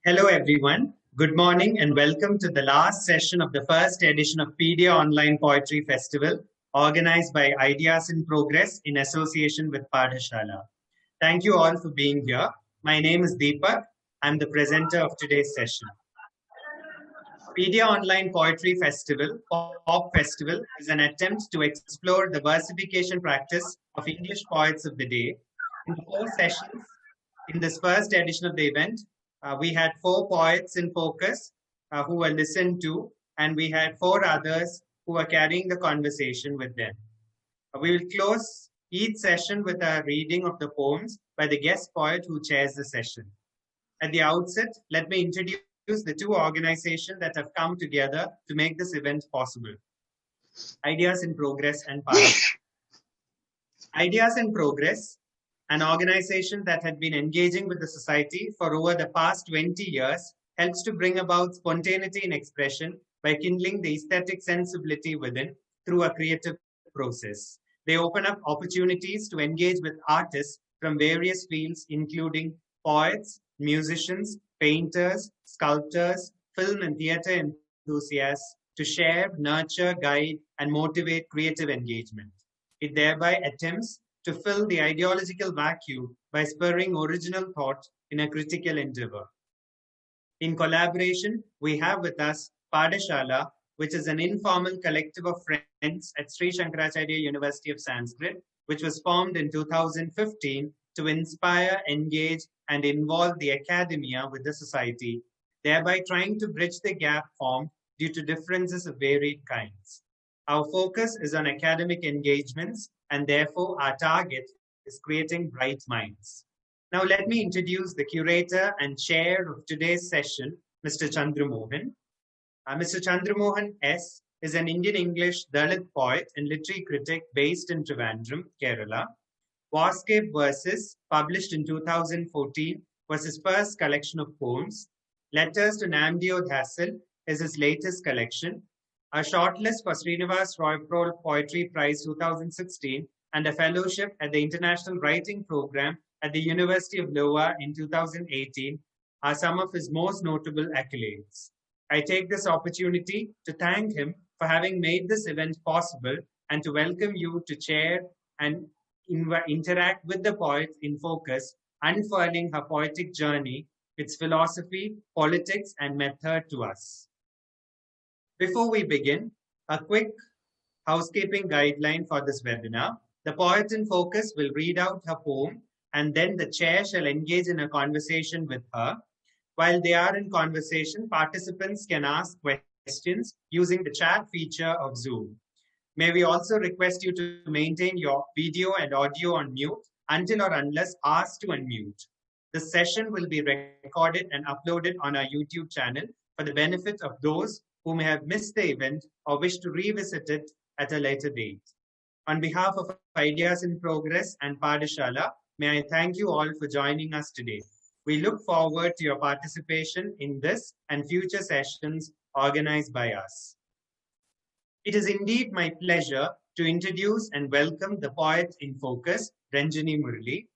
Hello, everyone. Good morning and welcome to the last session of the first edition of Pedia Online Poetry Festival, organized by Ideas in Progress in association with Padasala. Thank you all for being here. My name is Deepak. I'm the presenter of today's session. Pedia Online Poetry Festival, POP Festival, is an attempt to explore the versification practice of English poets of the day. In the 4 sessions, in this first edition of the event, we had 4 poets in focus who were listened to, and we had 4 others who were carrying the conversation with them. We will close each session with a reading of the poems by the guest poet who chairs the session. At the outset, let me introduce the 2 organizations that have come together to make this event possible. Ideas in Progress and Padasala. Ideas in Progress, an organization that had been engaging with the society for over the past 20 years, helps to bring about spontaneity in expression by kindling the aesthetic sensibility within through a creative process. They open up opportunities to engage with artists from various fields, including poets, musicians, painters, sculptors, film and theater enthusiasts, to share, nurture, guide, and motivate creative engagement. It thereby attempts to fill the ideological vacuum by spurring original thought in a critical endeavor. In collaboration, we have with us Padasala, which is an informal collective of friends at Sri Shankaracharya University of Sanskrit, which was formed in 2015 to inspire, engage, and involve the academia with the society, thereby trying to bridge the gap formed due to differences of varied kinds. Our focus is on academic engagements, and therefore our target is creating bright minds. Now let me introduce the curator and chair of today's session, Mr. Chandramohan. Mr. Chandramohan S. is an Indian English Dalit poet and literary critic based in Trivandrum, Kerala. Warscape Verses, published in 2014, was his first collection of poems. Letters to Namdeo Dhassel is his latest collection. A shortlist for Srinivas Roy Poetry Prize 2016 and a fellowship at the International Writing Program at the University of Iowa in 2018 are some of his most notable accolades. I take this opportunity to thank him for having made this event possible and to welcome you to chair and interact with the poet in focus, unfurling her poetic journey, its philosophy, politics, and method to us. Before we begin, a quick housekeeping guideline for this webinar. The poet in focus will read out her poem, and then the chair shall engage in a conversation with her. While they are in conversation, participants can ask questions using the chat feature of Zoom. May we also request you to maintain your video and audio on mute until or unless asked to unmute. The session will be recorded and uploaded on our YouTube channel for the benefit of those who may have missed the event or wish to revisit it at a later date. On behalf of Ideas in Progress and Padasala, may I thank you all for joining us today. We look forward to your participation in this and future sessions organized by us. It is indeed my pleasure to introduce and welcome the poet in focus, Ranjani Murali.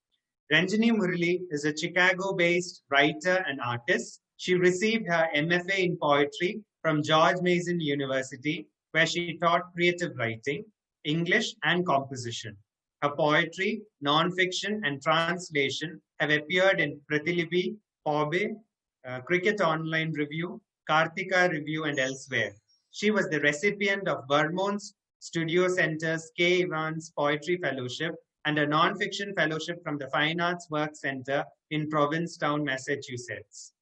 Ranjani Murali is a Chicago-based writer and artist. She received her MFA in poetry from George Mason University, where she taught creative writing, English, and composition. Her poetry, non-fiction, and translation have appeared in Pratilipi, Bombay, Cricket Online Review, Kartika Review, and elsewhere. She was the recipient of Vermont's Studio Center's K. Evans Poetry Fellowship and a non-fiction fellowship from the Fine Arts Work Center in Provincetown, Massachusetts.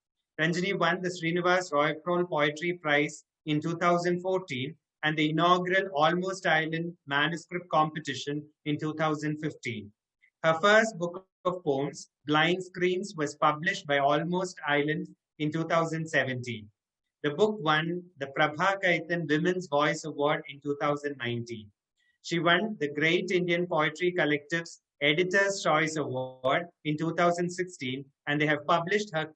Ranjani won the Srinivas Roy Poetry Prize in 2014 and the inaugural Almost Island manuscript competition in 2015. Her first book of poems, Blind Screens, was published by Almost Island in 2017. The book won the Prabha Kaitan Women's Voice Award in 2019. She won the Great Indian Poetry Collective's Editor's Choice Award in 2016, and they have published her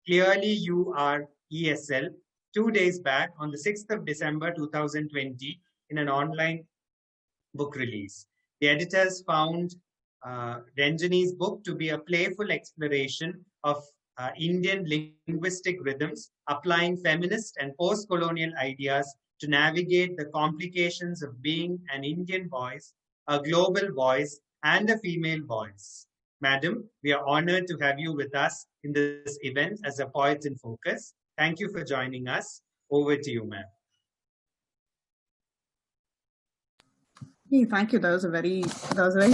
Clearly You Are ESL 2 days back on the 6th of December 2020 in an online book release. The editors found Ranjani's book to be a playful exploration of Indian linguistic rhythms, applying feminist and post-colonial ideas to navigate the complications of being an Indian voice, a global voice, and a female voice. Madam, we are honored to have you with us in this event as a poet in focus. Thank you for joining us. Over to you, ma'am. Hey, thank you. That was a very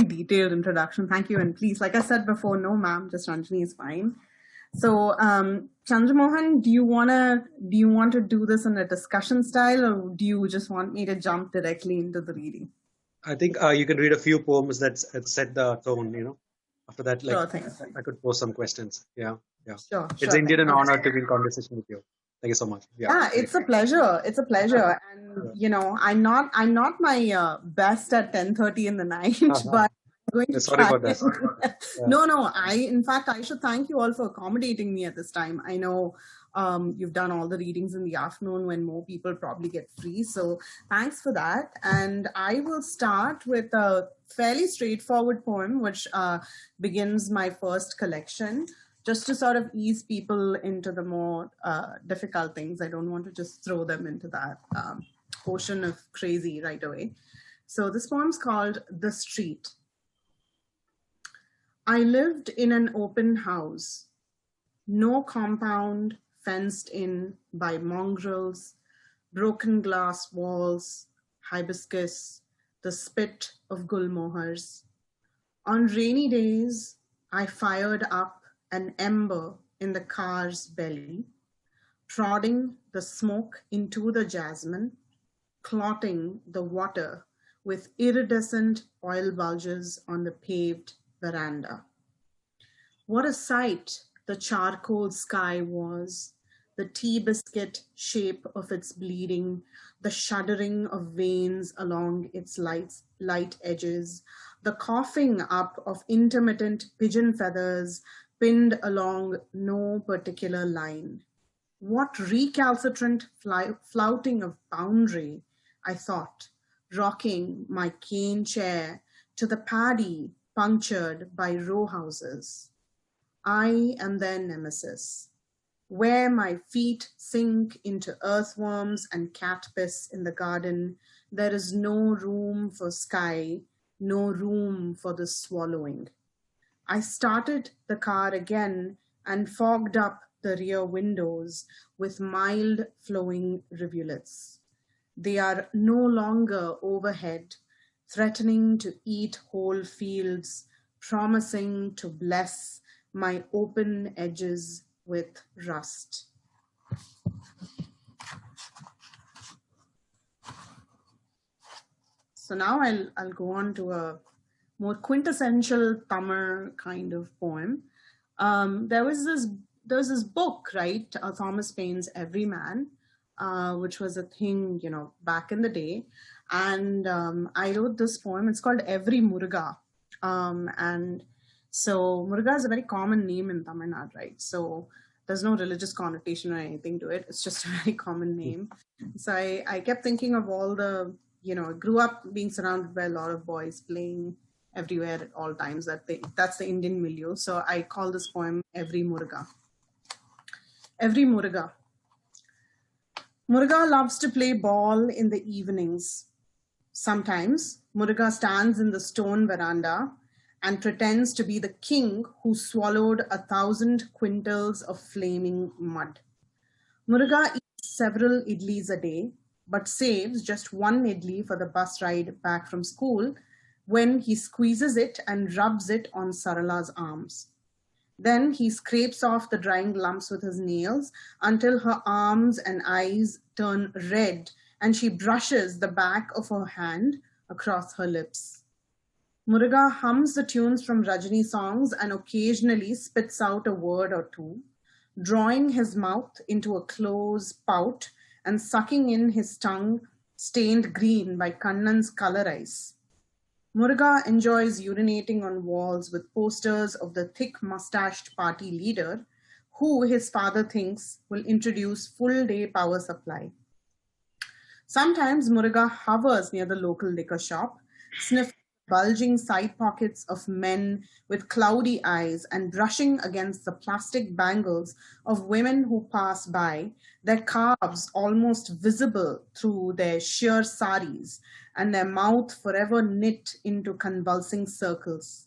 detailed introduction. Thank you. And please, like I said before, no ma'am, just Ranjani is fine. So, Chandramohan, do you want to do this in a discussion style, or do you just want me to jump directly into the reading? I think you can read a few poems that set the tone. After that, I could pose some questions. Yeah. Sure. It's indeed an honor to be in conversation with you. Thank you so much. Yeah, it's a pleasure. It's a pleasure. And I'm not my best at 10:30 in the night, but I'm going to sorry about that. No. In fact, I should thank you all for accommodating me at this time. I know you've done all the readings in the afternoon when more people probably get free. So thanks for that. And I will start with a fairly straightforward poem, which begins my first collection, just to sort of ease people into the more difficult things. I don't want to just throw them into that ocean of crazy right away. So this poem's called The Street. I lived in an open house, no compound fenced in by mongrels, broken glass walls, hibiscus, the spit of gulmohars. On rainy days, I fired up an ember in the car's belly, prodding the smoke into the jasmine, clotting the water with iridescent oil bulges on the paved veranda. What a sight the charcoal sky was, the tea biscuit shape of its bleeding, the shuddering of veins along its light edges, the coughing up of intermittent pigeon feathers pinned along no particular line. What recalcitrant flouting of boundary, I thought, rocking my cane chair to the paddy punctured by row houses. I am their nemesis. Where my feet sink into earthworms and cat piss in the garden, there is no room for sky, no room for the swallowing. I started the car again and fogged up the rear windows with mild flowing rivulets. They are no longer overhead, threatening to eat whole fields, promising to bless my open edges with rust. So now I'll go on to a more quintessential Tamil kind of poem. There was this book, right? Thomas Paine's Everyman, which was a thing, back in the day. And I wrote this poem. It's called Every Muruga. And so Muruga is a very common name in Tamil Nadu, right? So there's no religious connotation or anything to it. It's just a very common name. So I kept thinking of all the, I grew up being surrounded by a lot of boys playing everywhere at all times. That's the Indian milieu. So I call this poem Every Muruga. Every Muruga. Muruga loves to play ball in the evenings. Sometimes Muruga stands in the stone veranda and pretends to be the king who swallowed 1,000 quintals of flaming mud. Muruga eats several idlis a day, but saves just one idli for the bus ride back from school when he squeezes it and rubs it on Sarala's arms. Then he scrapes off the drying lumps with his nails until her arms and eyes turn red and she brushes the back of her hand across her lips. Muruga hums the tunes from Rajani songs and occasionally spits out a word or two, drawing his mouth into a close pout and sucking in his tongue stained green by Kannan's color ice. Muruga enjoys urinating on walls with posters of the thick-mustached party leader, who his father thinks will introduce full-day power supply. Sometimes Muruga hovers near the local liquor shop, sniffs bulging side pockets of men with cloudy eyes and brushing against the plastic bangles of women who pass by, their calves almost visible through their sheer saris and their mouth forever knit into convulsing circles.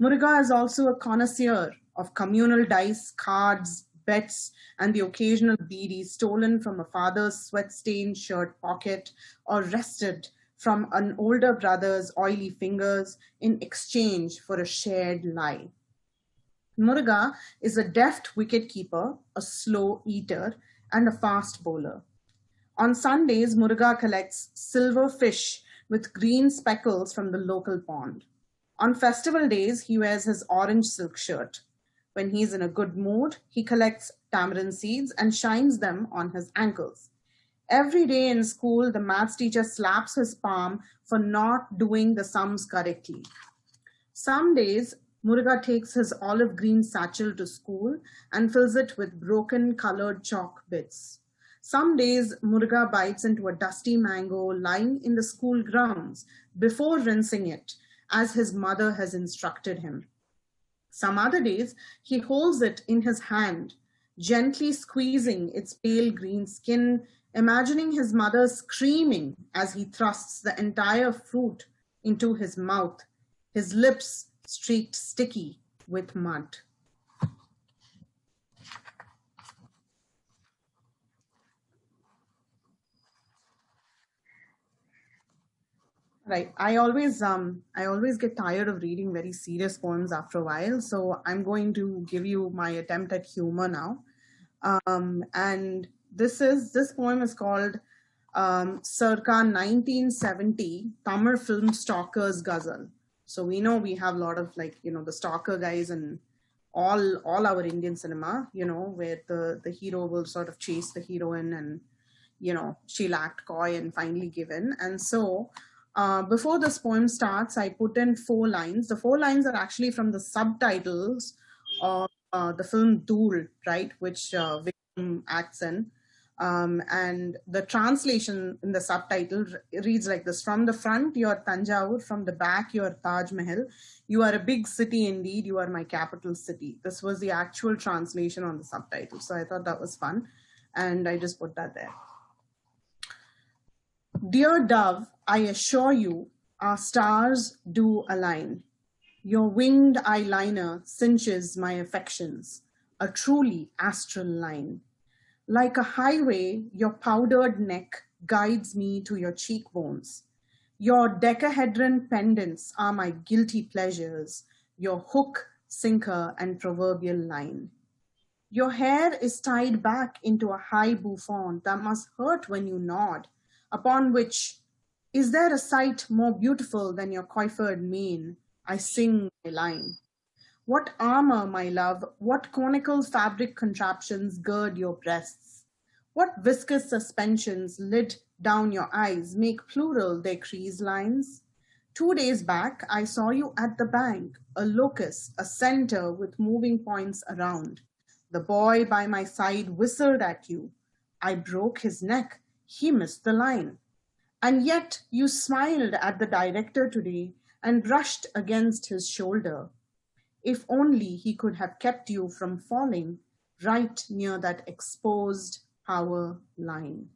Muruga is also a connoisseur of communal dice, cards, bets, and the occasional beedi stolen from a father's sweat-stained shirt pocket or wrested from an older brother's oily fingers in exchange for a shared lie. Muruga is a deft wicketkeeper, a slow eater, and a fast bowler. On Sundays, Muruga collects silver fish with green speckles from the local pond. On festival days, he wears his orange silk shirt. When he's in a good mood, he collects tamarind seeds and shines them on his ankles. Every day in school, the maths teacher slaps his palm for not doing the sums correctly. Some days, Muruga takes his olive green satchel to school and fills it with broken colored chalk bits. Some days, Muruga bites into a dusty mango lying in the school grounds before rinsing it, as his mother has instructed him. Some other days, he holds it in his hand, gently squeezing its pale green skin, imagining his mother screaming as he thrusts the entire fruit into his mouth, his lips streaked sticky with mud. Right. I always get tired of reading very serious poems after a while, so I'm going to give you my attempt at humor now. And this poem is called circa 1970 Tamil film Stalker's Ghazal. So we know we have a lot of the stalker guys in all our Indian cinema, where the hero will sort of chase the heroine and, she'll act coy and finally give in. And so before this poem starts, I put in 4 lines. The 4 lines are actually from the subtitles of the film Dhool, right, which Vikram acts in. And the translation in the subtitle reads like this: from the front, you're Tanjavur, from the back, you're Taj Mahal. You are a big city indeed, you are my capital city. This was the actual translation on the subtitle. So I thought that was fun, and I just put that there. Dear dove, I assure you, our stars do align. Your winged eyeliner cinches my affections, a truly astral line. Like a highway, your powdered neck guides me to your cheekbones. Your decahedron pendants are my guilty pleasures, your hook, sinker, and proverbial line. Your hair is tied back into a high bouffant that must hurt when you nod, upon which, is there a sight more beautiful than your coiffured mane? I sing my line. What armor, my love, what conical fabric contraptions gird your breasts? What viscous suspensions lid down your eyes make plural their crease lines? 2 days back, I saw you at the bank, a locus, a center with moving points around. The boy by my side whistled at you. I broke his neck. He missed the line. And yet you smiled at the director today and brushed against his shoulder. If only he could have kept you from falling right near that exposed power line.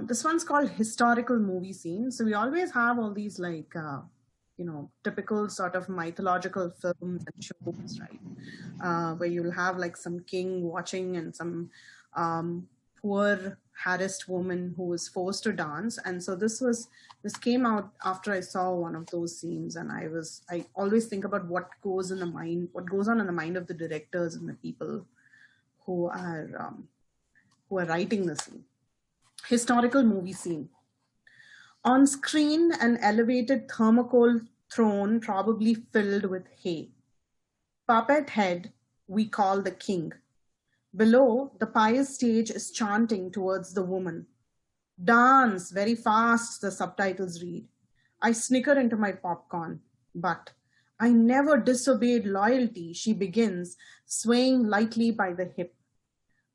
This one's called historical movie scene. So we always have all these typical sort of mythological films and shows, right? Where you'll have like some king watching and some poor harassed woman who was forced to dance. And so this came out after I saw one of those scenes, and I always think about what goes on in the mind of the directors and the people who are writing the scene. Historical movie scene. On screen, an elevated thermocol throne probably filled with hay. Puppet head we call the king. Below, the pious stage is chanting towards the woman. Dance very fast, the subtitles read. I snicker into my popcorn, but I never disobeyed loyalty, she begins, swaying lightly by the hip.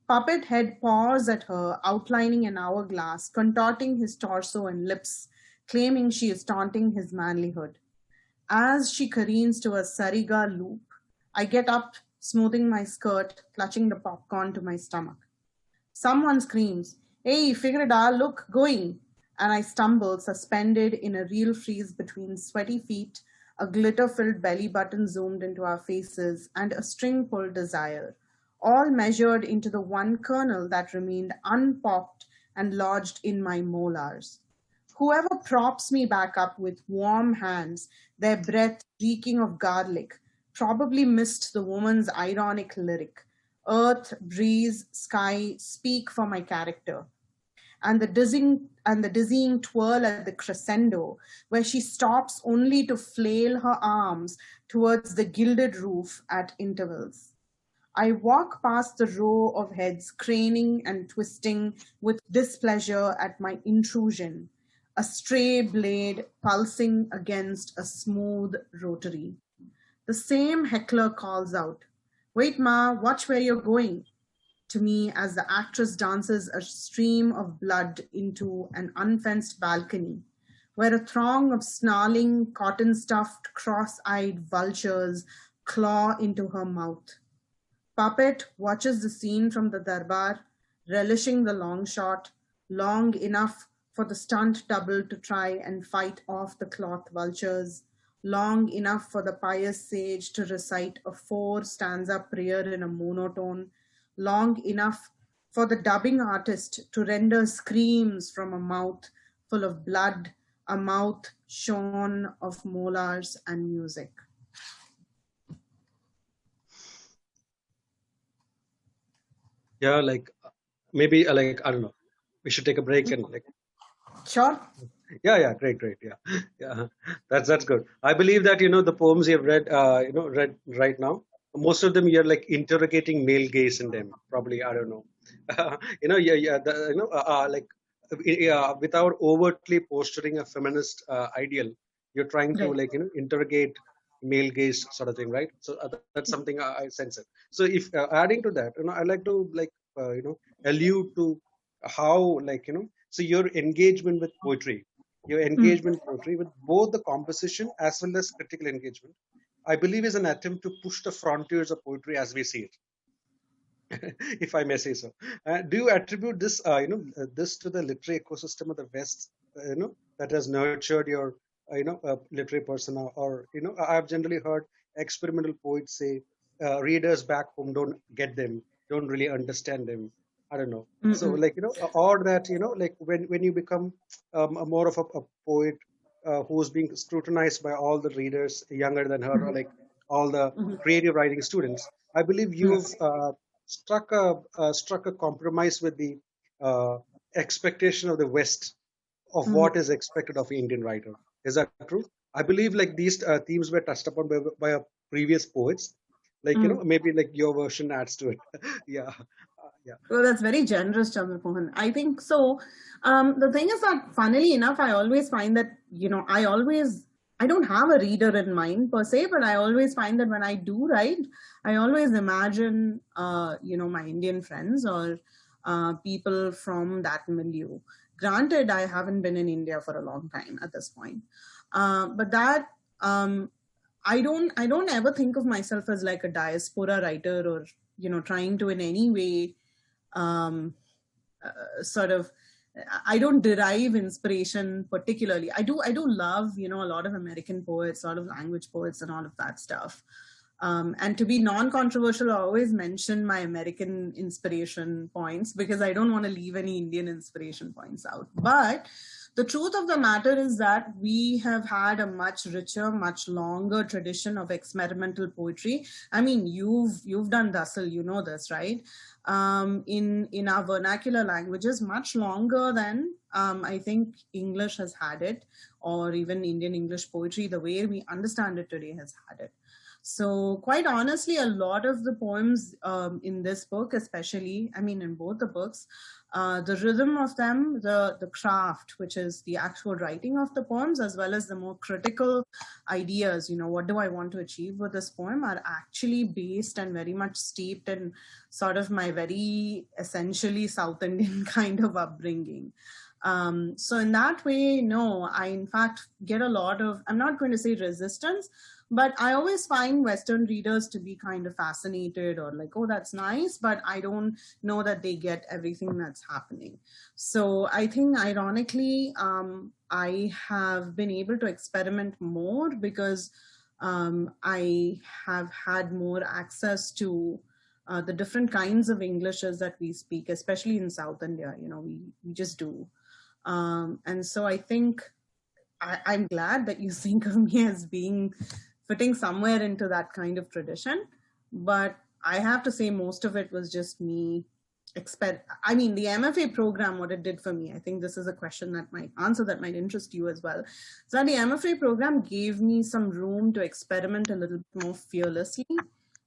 Puppet head paws at her, outlining an hourglass, contorting his torso and lips, claiming she is taunting his manlyhood. As she careens to a sariga loop, I get up, smoothing my skirt, clutching the popcorn to my stomach. Someone screams, "Hey, figure it out, look, going!" And I stumble, suspended in a real freeze between sweaty feet, a glitter-filled belly button zoomed into our faces, and a string-pulled desire, all measured into the one kernel that remained unpopped and lodged in my molars. Whoever props me back up with warm hands, their breath reeking of garlic, probably missed the woman's ironic lyric. Earth, breeze, sky speak for my character. And the dizzying twirl at the crescendo, where she stops only to flail her arms towards the gilded roof at intervals. I walk past the row of heads craning and twisting with displeasure at my intrusion, a stray blade pulsing against a smooth rotary. The same heckler calls out, "Wait, ma, watch where you're going," to me as the actress dances a stream of blood into an unfenced balcony, where a throng of snarling, cotton-stuffed, cross-eyed vultures claw into her mouth. Puppet watches the scene from the darbar, relishing the long shot, long enough for the stunt double to try and fight off the cloth vultures, long enough for the pious sage to recite a 4-stanza prayer in a monotone, long enough for the dubbing artist to render screams from a mouth full of blood, a mouth shorn of molars and music. Yeah, like maybe like I don't know. We should take a break and like. Sure. Yeah, great, yeah. That's good. I believe that the poems you've read, read right now. Most of them you're like interrogating male gaze in them. Probably I don't know. Like without overtly posturing a feminist ideal, you're trying to like interrogate male gaze sort of thing, right? So that's something I sense it. So if adding to that, I like to like allude to how like so your engagement with poetry, your engagement poetry with both the composition as well as critical engagement, I believe is an attempt to push the frontiers of poetry as we see it. If I may say so. Do you attribute this, this to the literary ecosystem of the West, that has nurtured your, literary persona? Or, I've generally heard experimental poets say readers back home don't get them, don't really understand them. I don't know. So, like, or that, like when you become a more of a poet who's being scrutinized by all the readers younger than her, or like all the creative writing students, I believe you've struck a compromise with the expectation of the West of what is expected of an Indian writer. Is that true? I believe like these themes were touched upon by our previous poets. Like maybe like your version adds to it. Yeah. Well, that's very generous, Chandramohan. I think so. The thing is that, funnily enough, I always find that I don't have a reader in mind per se, but I always find that when I do write, I always imagine, my Indian friends or people from that milieu. Granted, I haven't been in India for a long time at this point, but that I don't ever think of myself as like a diaspora writer or trying to in any way sort of. I don't derive inspiration particularly. I do love, a lot of American poets, a lot of language poets and all of that stuff. And to be non-controversial, I always mention my American inspiration points because I don't want to leave any Indian inspiration points out. But the truth of the matter is that we have had a much richer, much longer tradition of experimental poetry. I mean, you've done Dasal, you know this, right? In our vernacular languages, much longer than I think English has had it, or even Indian English poetry, the way we understand it today has had it. So quite honestly, a lot of the poems in this book, especially, I mean, in both the books, the rhythm of them, the craft, which is the actual writing of the poems, as well as the more critical ideas, what do I want to achieve with this poem, are actually based and very much steeped in sort of my very essentially South Indian kind of upbringing. So in that way, no, I in fact get a lot of, I'm not going to say resistance, but I always find Western readers to be kind of fascinated or like, oh, that's nice, but I don't know that they get everything that's happening. So I think ironically, I have been able to experiment more because I have had more access to the different kinds of Englishes that we speak, especially in South India. We just do. And so I think I'm glad that you think of me as being fitting somewhere into that kind of tradition. But I have to say most of it was just me the MFA program, what it did for me, I think this is a question that might interest you as well. So the MFA program gave me some room to experiment a little bit more fearlessly.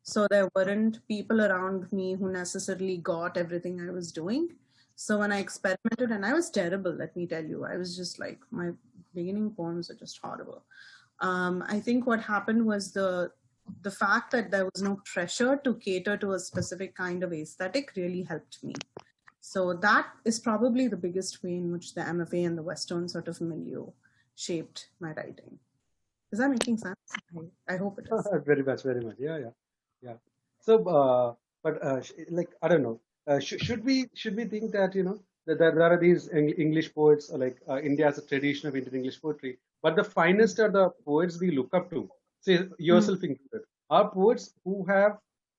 So there weren't people around me who necessarily got everything I was doing. So when I experimented, and I was terrible, let me tell you, I was just like, my beginning poems are just horrible. I think what happened was the fact that there was no pressure to cater to a specific kind of aesthetic really helped me. So that is probably the biggest way in which the MFA and the Western sort of milieu shaped my writing. Is that making sense? I hope it is. Very much, very much. Yeah. So, like, I don't know. Should we think that that there are these English poets, like India has a tradition of Indian English poetry, but the finest are the poets we look up to, say yourself included, are poets who have,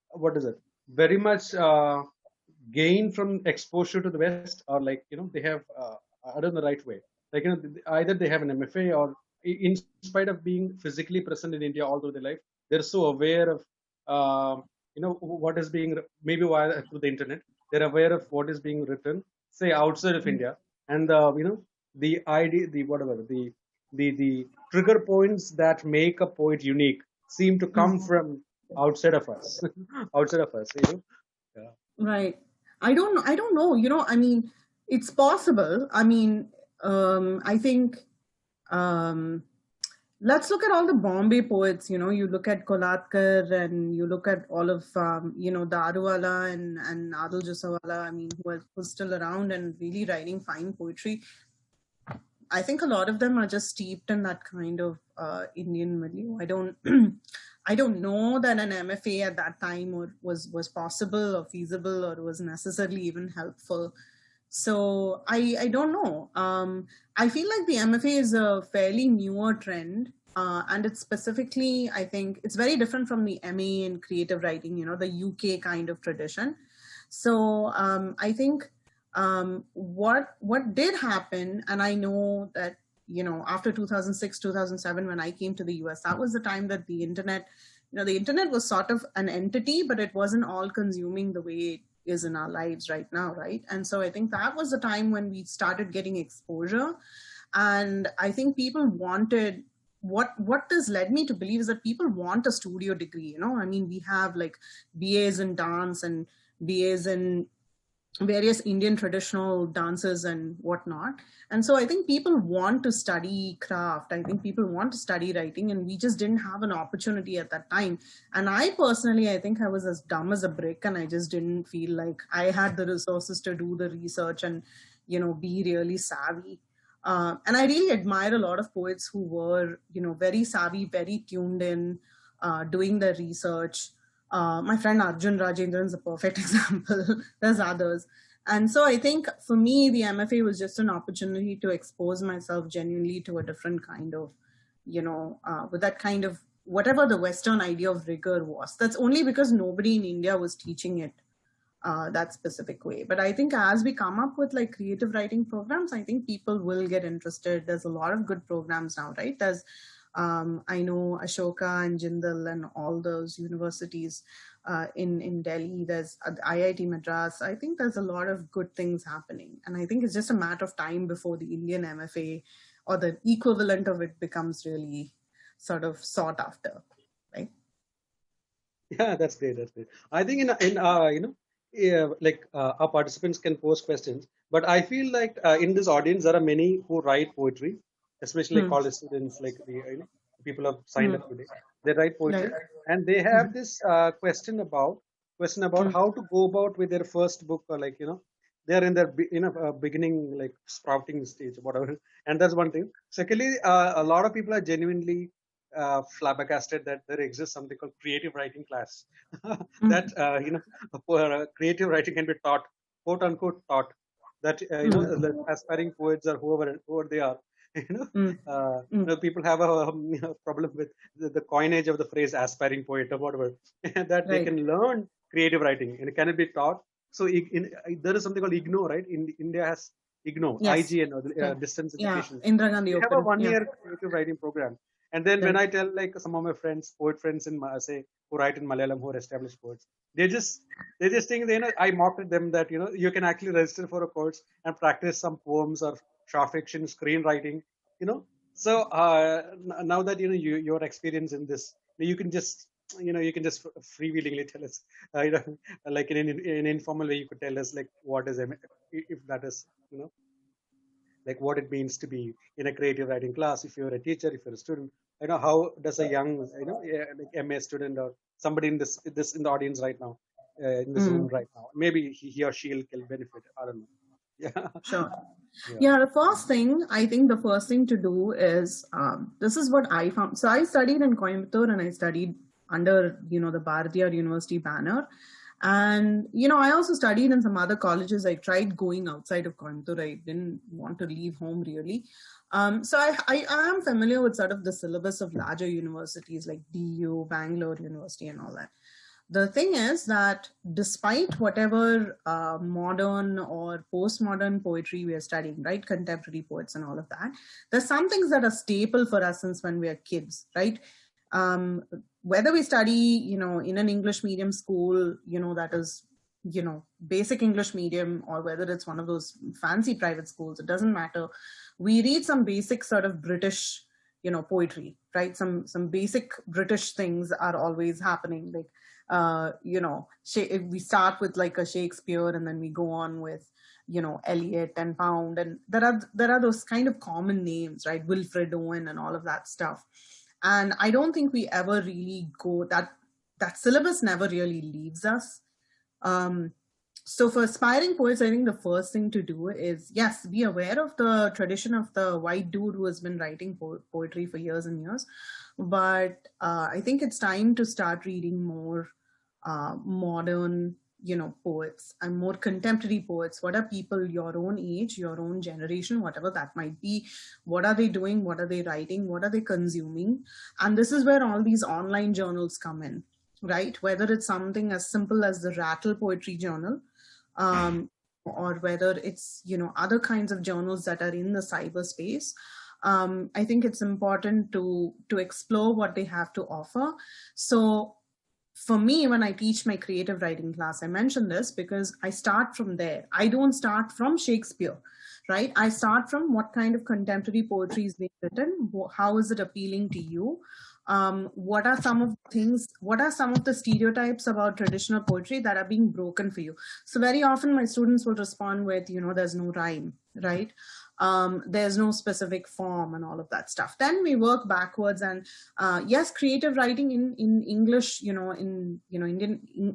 what is it, very much gain from exposure to the West, or like they have I don't know the right way, like either they have an MFA, or in spite of being physically present in India all through their life, they're so aware of what is being, maybe through the internet, they're aware of what is being written, say outside of India, and the idea, the trigger points that make a poet unique seem to come from outside of us, outside of us. Yeah. Right. I don't know. I mean, it's possible. I mean, I think let's look at all the Bombay poets. You look at Kolatkar, and you look at all of Daruwala and Adil Jusawala. I mean, who's still around and really writing fine poetry. I think a lot of them are just steeped in that kind of Indian milieu. I don't know that an MFA at that time was possible or feasible or was necessarily even helpful. So I don't know. I feel like the MFA is a fairly newer trend. And it's specifically, I think, it's very different from the MA in creative writing, the UK kind of tradition. So I think what did happen, and I know that, after 2006, 2007, when I came to the US, that was the time that the internet was sort of an entity, but it wasn't all consuming the way it is in our lives right now, right? And so I think that was the time when we started getting exposure. And I think people wanted, what this led me to believe is that people want a studio degree, I mean, we have like BAs in dance and BAs in various Indian traditional dances and whatnot. And so I think people want to study craft. I think people want to study writing, and we just didn't have an opportunity at that time. And I personally, I think I was as dumb as a brick, and I just didn't feel like I had the resources to do the research and, be really savvy. And I really admire a lot of poets who were, very savvy, very tuned in, doing their research. My friend Arjun Rajendran is a perfect example. There's others. And so I think for me, the MFA was just an opportunity to expose myself genuinely to a different kind of, with that kind of, whatever the Western idea of rigor was. That's only because nobody in India was teaching it that specific way. But I think as we come up with like creative writing programs, I think people will get interested. There's a lot of good programs now, right? There's I know Ashoka and Jindal and all those universities in Delhi. There's IIT Madras. I think there's a lot of good things happening. And I think it's just a matter of time before the Indian MFA or the equivalent of it becomes really sort of sought after, right? Yeah, that's great. That's great. I think our participants can pose questions, but I feel like in this audience there are many who write poetry, especially like Hmm. college students, like the people who have signed Hmm. up today. They write Right. poetry, and they have this question about Hmm. how to go about with their first book, or they're in their beginning, like sprouting stage, whatever. And that's one thing. Secondly, a lot of people are genuinely flabbergasted that there exists something called creative writing class. Hmm. That creative writing can be taught, quote unquote taught. That Hmm. the aspiring poets or whoever they are, you know, Hmm. Hmm. people have a problem with the coinage of the phrase aspiring poet or whatever, that they Right. can learn creative writing and it can be taught. So there is something called IGNO, right? India has IGNO, Yes. IGN, or the, Yeah. distance Yeah. education. Indira Gandhi They have a Open. Yeah. 1 year creative writing program. And then when Right. I tell like some of my friends, poet friends in say who write in Malayalam, who are established poets, they just think I mocked at them that you can actually register for a course and practice some poems or short fiction, screenwriting, you know. So now that your experience in this, you can just freewheelingly tell us, like in an informal way, you could tell us like what is if that is like what it means to be in a creative writing class. If you're a teacher, if you're a student, how does a young like MA student or somebody in this in the audience right now, in this room Mm. right now, maybe he or she will benefit. I don't know. Yeah. Sure. Yeah. Yeah, the first thing, I think the first thing to do is, this is what I found. So I studied in Coimbatore and I studied under, the Bharatiyar University banner. And, I also studied in some other colleges. I tried going outside of Coimbatore. I didn't want to leave home really. So I am familiar with sort of the syllabus of larger universities like DU, Bangalore University and all that. The thing is that despite whatever modern or postmodern poetry we are studying, right, contemporary poets and all of that, there's some things that are staple for us since when we are kids, right? Um, Whether we study, in an English medium school, that is, basic English medium, or whether it's one of those fancy private schools, it doesn't matter. We read some basic sort of British, poetry, right? Some basic British things are always happening, like we start with like a Shakespeare and then we go on with Eliot and Pound, and there are those kind of common names, right? Wilfred Owen and all of that stuff. And I don't think we ever really go that syllabus never really leaves us. um so for aspiring poets, I think the first thing to do is, yes, be aware of the tradition of the white dude who has been writing poetry for years and years. But I think it's time to start reading more modern, poets and more contemporary poets. What are people your own age, your own generation, whatever that might be? What are they doing? What are they writing? What are they consuming? And this is where all these online journals come in, right? Whether it's something as simple as the Rattle Poetry Journal, or whether it's other kinds of journals that are in the cyberspace. I think it's important to explore what they have to offer. So for me, when I teach my creative writing class, I mention this because I start from there. I don't start from Shakespeare, right? I start from what kind of contemporary poetry is being written, how is it appealing to you, what are some of the things, what are some of the stereotypes about traditional poetry that are being broken for you. So very often my students will respond with, there's no rhyme, right? There's no specific form and all of that stuff. Then we work backwards, and yes, creative writing in English, Indian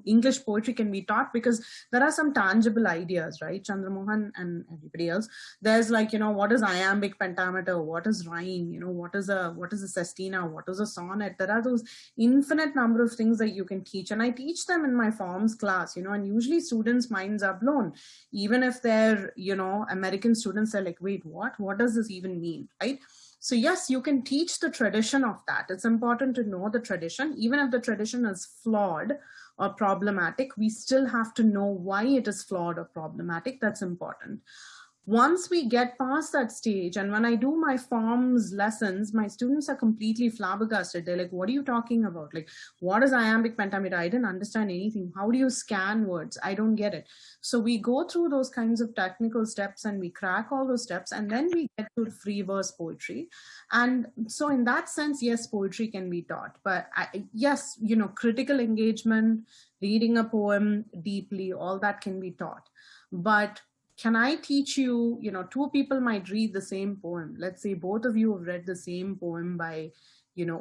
English poetry can be taught because there are some tangible ideas, right? Chandramohan and everybody else. There's like, what is iambic pentameter? What is rhyme? What is a sestina? What is a sonnet? There are those infinite number of things that you can teach, and I teach them in my forms class, and usually students' minds are blown. Even if they're, American students are like, wait, what does this even mean, right? So yes, you can teach the tradition of that. It's important to know the tradition. Even if the tradition is flawed or problematic, we still have to know why it is flawed or problematic. That's important. Once we get past that stage, and when I do my forms lessons, my students are completely flabbergasted. They're like, what are you talking about? Like, what is iambic pentameter? I didn't understand anything. How do you scan words? I don't get it. So we go through those kinds of technical steps and we crack all those steps, and then we get to free verse poetry. And so in that sense, yes, poetry can be taught. But yes, critical engagement, reading a poem deeply, all that can be taught. But can I teach you, two people might read the same poem. Let's say both of you have read the same poem by,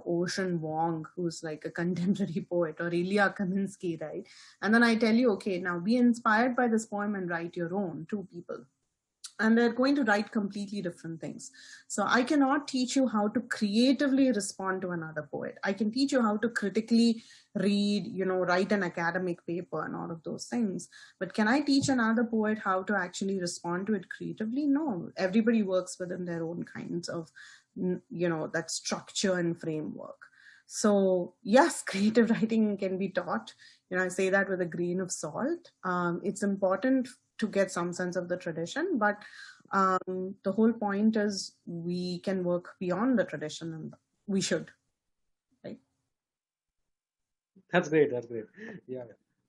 Ocean Wong, who's like a contemporary poet, or Ilya Kaminsky, right? And then I tell you, okay, now be inspired by this poem and write your own, two people. And they're going to write completely different things. So I cannot teach you how to creatively respond to another poet. I can teach you how to critically read, write an academic paper and all of those things. But can I teach another poet how to actually respond to it creatively? No, everybody works within their own kinds of, that structure and framework. So yes, creative writing can be taught. I say that with a grain of salt. It's important to get some sense of the tradition, but the whole point is we can work beyond the tradition, and we should, right? That's great. Yeah,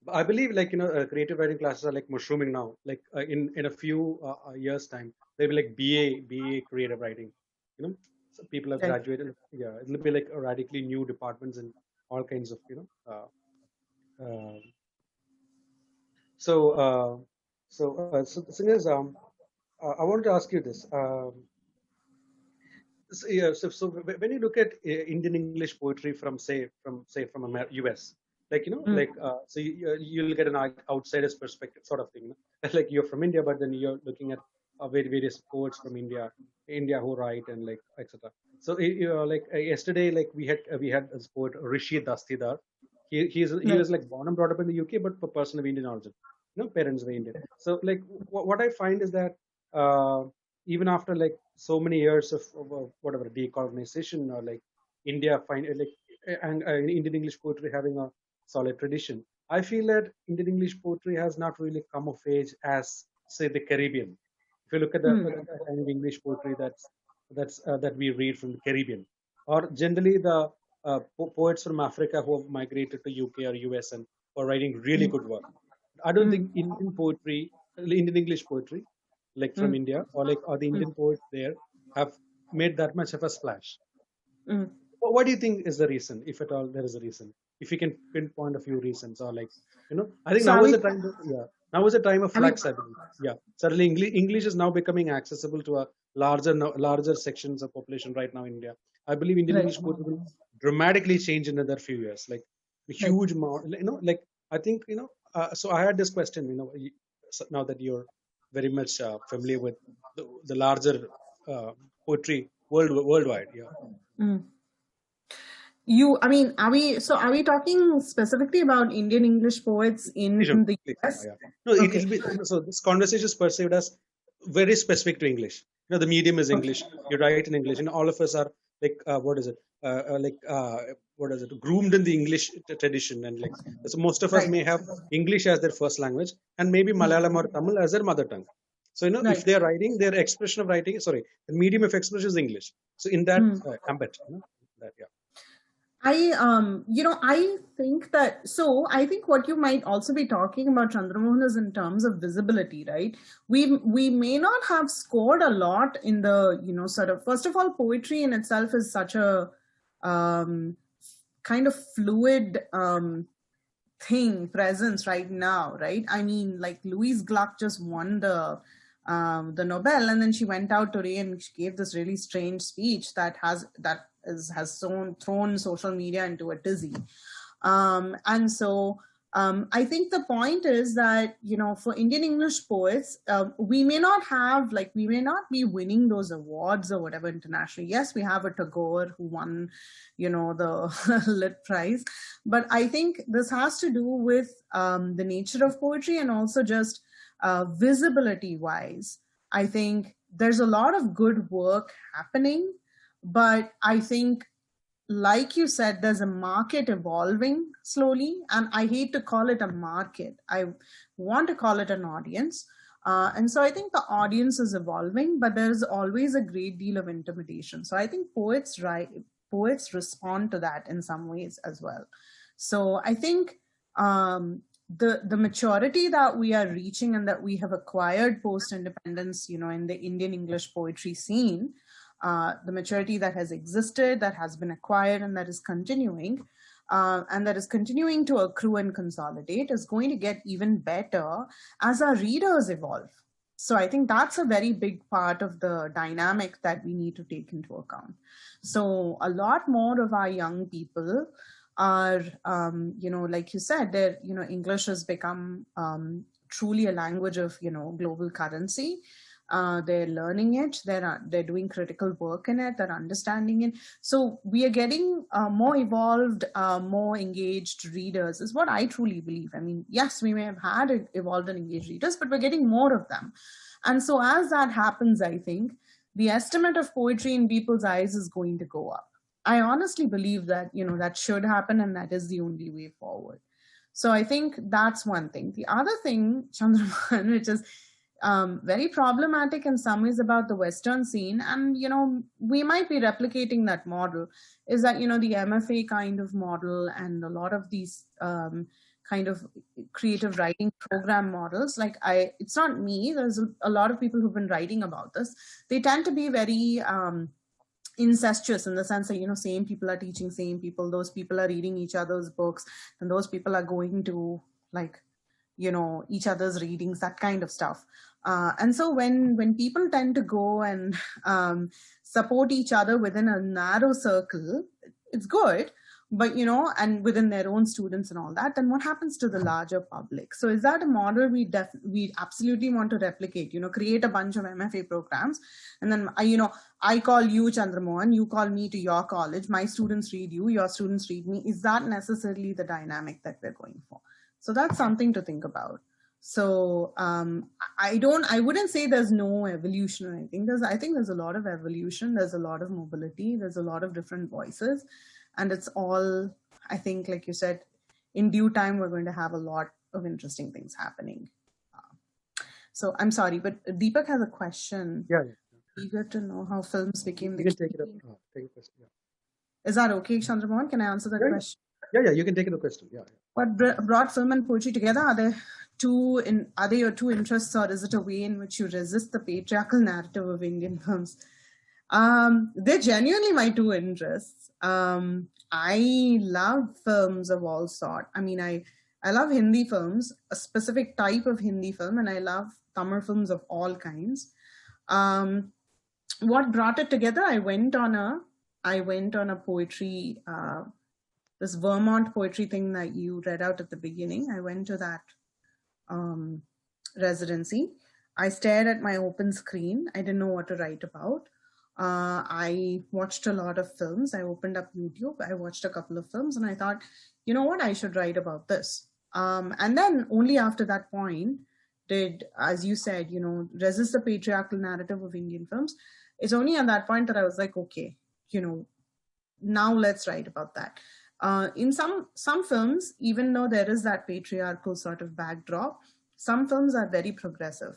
I believe creative writing classes are like mushrooming now. Like in a few years time, they'll be like BA creative writing. So people have graduated. Yeah, it'll be like a radically new departments and all kinds of So the thing is, I wanted to ask you this. So when you look at Indian English poetry from US, so you'll get an outsider's perspective sort of thing. Like you're from India, but then you're looking at various poets from India who write and like etc. So yesterday, like we had this poet Rishi Dastidar. He was like born and brought up in the UK, but a person of Indian origin. Parents were Indian. So like what I find is that even after like so many years of whatever decolonization, or like India and Indian English poetry having a solid tradition, I feel that Indian English poetry has not really come of age as say the Caribbean. If you look at the kind of English poetry that we read from the Caribbean, or generally the poets from Africa who have migrated to UK or US and are writing really good work. I don't think Indian English poetry, like from India or the Indian poets there, have made that much of a splash. What do you think is the reason, if at all there is a reason? If you can pinpoint a few reasons, or I think now is the time. Now is a time of flux. I believe. Yeah, certainly English is now becoming accessible to a larger sections of population right now in India. I believe Indian English poetry will dramatically change in another few years. Like a huge amount. I think so I had this question. Now that you're very much familiar with the larger poetry worldwide. Yeah. Are we talking specifically about Indian English poets in the US? Yeah. No, it'll be, so this conversation is perceived as very specific to English. The medium is English. You write in English, and all of us are like, groomed in the English tradition, and so most of us may have English as their first language, and maybe Malayalam or Tamil as their mother tongue. So if they are writing, their expression of writing, the medium of expression is English. So in that ambit, I think that, so I think what you might also be talking about, Chandramohan, is in terms of visibility, right? We may not have scored a lot in the, first of all, poetry in itself is such a kind of fluid presence right now, right? I mean, like Louise Gluck just won the Nobel, and then she went out today and she gave this really strange speech that has thrown social media into a tizzy. And so I think the point is that, for Indian English poets, we may not be winning those awards or whatever internationally. Yes, we have a Tagore who won, the Lit Prize. But I think this has to do with the nature of poetry, and also just visibility wise. I think there's a lot of good work happening, but I think, like you said, there's a market evolving slowly, and I hate to call it a market. I want to call it an audience. And so I think the audience is evolving, but there is always a great deal of intimidation. So I think poets respond to that in some ways as well. So I think the maturity that we are reaching and that we have acquired post-independence, in the Indian English poetry scene, the maturity that has existed, that has been acquired, and that is continuing, and that is continuing to accrue and consolidate, is going to get even better as our readers evolve. So I think that's a very big part of the dynamic that we need to take into account. So a lot more of our young people are, like you said, English has become truly a language of, global currency. They're learning it, they're doing critical work in it, they're understanding it. So we are getting more evolved, more engaged readers, is what I truly believe. I mean, yes, we may have had evolved and engaged readers, but we're getting more of them. And so as that happens, I think the estimate of poetry in people's eyes is going to go up. I honestly believe that, that should happen, and that is the only way forward. So I think that's one thing. The other thing, Chandramohan, which is very problematic in some ways about the Western scene, and we might be replicating that model, is that the MFA kind of model and a lot of these kind of creative writing program models, like it's not me, there's a lot of people who've been writing about this. They tend to be very incestuous in the sense that same people are teaching same people, those people are reading each other's books, and those people are going to each other's readings, that kind of stuff. And so when people tend to go and support each other within a narrow circle, it's good, but and within their own students and all that, then what happens to the larger public? So is that a model we absolutely want to replicate? Create a bunch of MFA programs, and then I call you Chandramohan, you call me to your college, my students read you, your students read me. Is that necessarily the dynamic that we're going for? So that's something to think about. So I wouldn't say there's no evolution or anything. I think there's a lot of evolution. There's a lot of mobility. There's a lot of different voices. And it's all, I think, like you said, in due time, we're going to have a lot of interesting things happening. So I'm sorry, but Deepak has a question. Yeah. Eager to know how films became You can take it up. Take a question. Yeah. Is that okay, Chandramohan? Can I answer that question? Yeah, you can take it a question. Yeah. What brought film and poetry together? Are they your two interests, or is it a way in which you resist the patriarchal narrative of Indian films? They're genuinely my two interests. I love films of all sort. I mean, I love Hindi films, a specific type of Hindi film, and I love Tamil films of all kinds. What brought it together? I went on a poetry, this Vermont poetry thing that you read out at the beginning. I went to that residency. I stared at my open screen. I didn't know what to write about. I watched a lot of films. I opened up YouTube. I watched a couple of films, and I thought, you know what, I should write about this. And then only after that point did, as you said, resist the patriarchal narrative of Indian films. It's only at that point that I was like, okay, now let's write about that. In some films, even though there is that patriarchal sort of backdrop, some films are very progressive.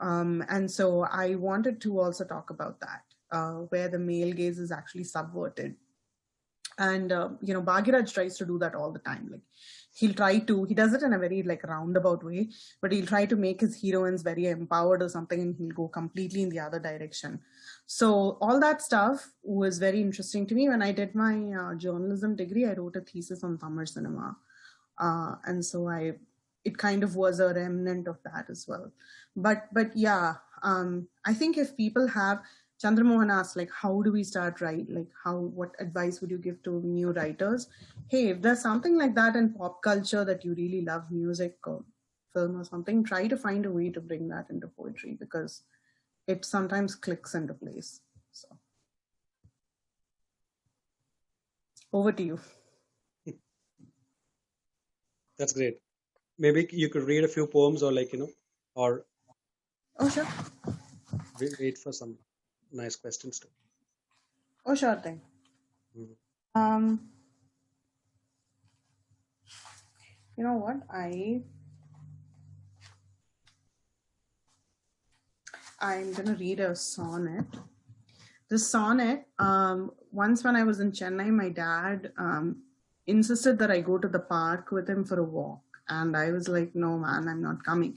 And so I wanted to also talk about that, where the male gaze is actually subverted. And, Bhagiraj tries to do that all the time. Like he does it in a very roundabout way, but he'll try to make his heroines very empowered or something, and he'll go completely in the other direction. So all that stuff was very interesting to me. When I did my journalism degree, I wrote a thesis on Tamil cinema. And so it kind of was a remnant of that as well. But yeah, I think if people have, Chandramohan asked, how do we start writing? What advice would you give to new writers? Hey, if there's something like that in pop culture that you really love, music or film or something, try to find a way to bring that into poetry, because it sometimes clicks into place. So, over to you. That's great. Maybe you could read a few poems, or or. Oh, sure. Wait for some nice questions too. Oh, sure thing. Mm-hmm. You know what? I'm going to read a sonnet. This sonnet, once when I was in Chennai, my dad insisted that I go to the park with him for a walk. And I was like, no, man, I'm not coming.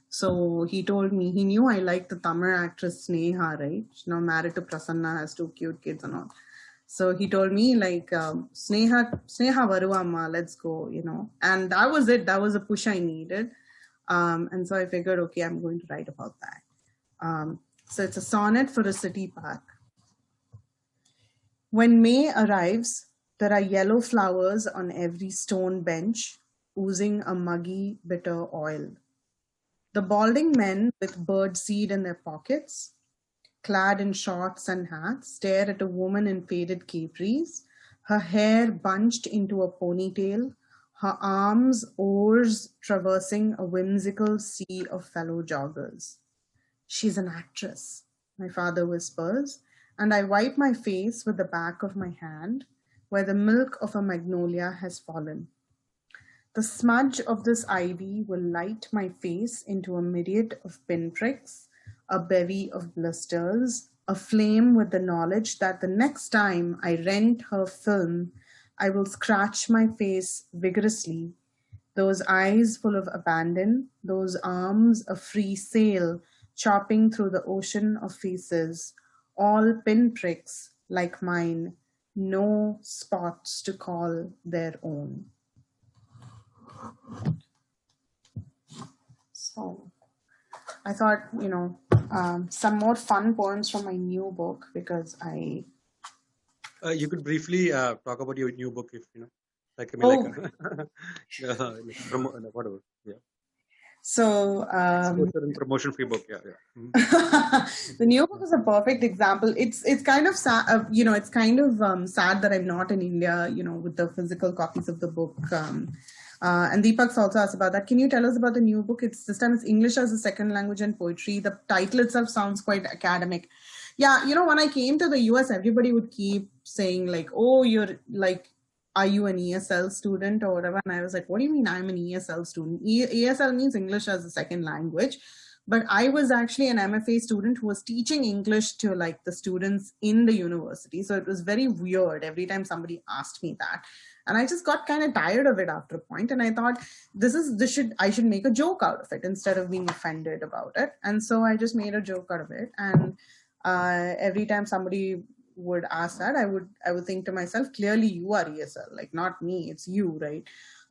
So he told me, he knew I liked the Tamil actress Sneha, right? She's now married to Prasanna, has 2 cute kids and all. So he told me like, Sneha Varuvamma, let's go, you know. And that was it. That was a push I needed. And so I figured, okay, I'm going to write about that. So it's a sonnet for a city park. When May arrives, there are yellow flowers on every stone bench, oozing a muggy, bitter oil. The balding men with birdseed in their pockets, clad in shorts and hats, stare at a woman in faded capris, her hair bunched into a ponytail, her arms oars traversing a whimsical sea of fellow joggers. She's an actress, my father whispers, and I wipe my face with the back of my hand, where the milk of a magnolia has fallen. The smudge of this ivy will light my face into a myriad of pinpricks, a bevy of blisters, aflame with the knowledge that the next time I rent her film, I will scratch my face vigorously, those eyes full of abandon, those arms a free sail, chopping through the ocean of faces, all pinpricks like mine, no spots to call their own. So I thought, you know, some more fun poems from my new book, because I... You could briefly talk about your new book, if you know, like I mean, like whatever, yeah. So promotion free book, yeah. The new book is a perfect example. It's kind of sad, you know, it's kind of sad that I'm not in India, you know, with the physical copies of the book. And Deepak's also asked about that. Can you tell us about the new book? This time it's English as a second language and poetry. The title itself sounds quite academic. Yeah, you know, when I came to the US, everybody would keep saying like, oh, you're like, are you an ESL student or whatever? And I was like, what do you mean I'm an ESL student? ESL means English as a second language. But I was actually an MFA student who was teaching English to like the students in the university. So it was very weird every time somebody asked me that. And I just got kind of tired of it after a point. And I thought I should make a joke out of it instead of being offended about it. And so I just made a joke out of it. And every time somebody would ask that, I would think to myself, clearly you are ESL, like not me, it's you, right?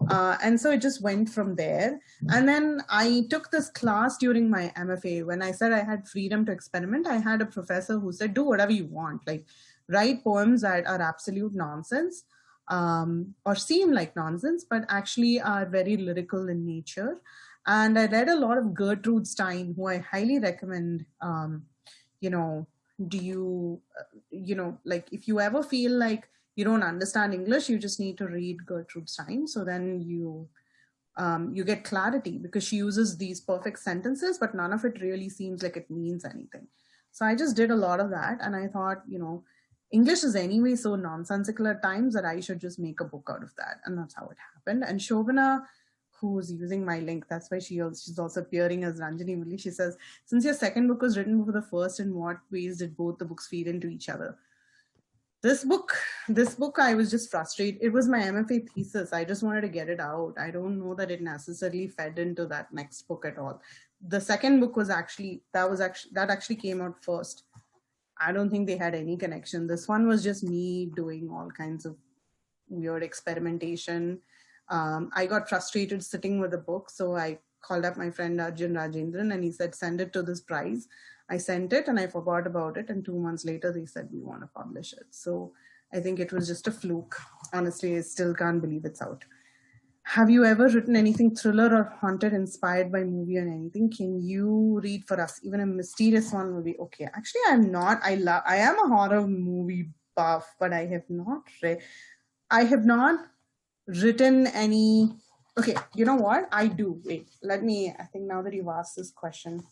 And so it just went from there. And then I took this class during my MFA. When I said I had freedom to experiment, I had a professor who said, do whatever you want, like write poems that are absolute nonsense, or seem like nonsense, but actually are very lyrical in nature. And I read a lot of Gertrude Stein, who I highly recommend. You know, like if you ever feel like you don't understand English, you just need to read Gertrude Stein. So then you get clarity, because she uses these perfect sentences, but none of it really seems like it means anything. So I just did a lot of that. And I thought, you know, English is anyway so nonsensical at times that I should just make a book out of that. And that's how it happened. And Shobana, who's using my link, that's why she's also appearing as Ranjani Murali. She says, since your second book was written before the first, in what ways did both the books feed into each other? This book, I was just frustrated. It was my MFA thesis. I just wanted to get it out. I don't know that it necessarily fed into that next book at all. The second book was actually came out first. I don't think they had any connection. This one was just me doing all kinds of weird experimentation. I got frustrated sitting with the book, so I called up my friend Arjun Rajendran, and he said, send it to this prize. I sent it and I forgot about it, and 2 months later they said, we want to publish it. So I think it was just a fluke. Honestly, I still can't believe it's out. Have you ever written anything thriller or haunted inspired by movie or anything? Can you read for us? Even a mysterious one will be okay. Actually, I'm not. I am a horror movie buff, but I have not written any. Okay, you know what? I do. Wait, I think now that you've asked this question,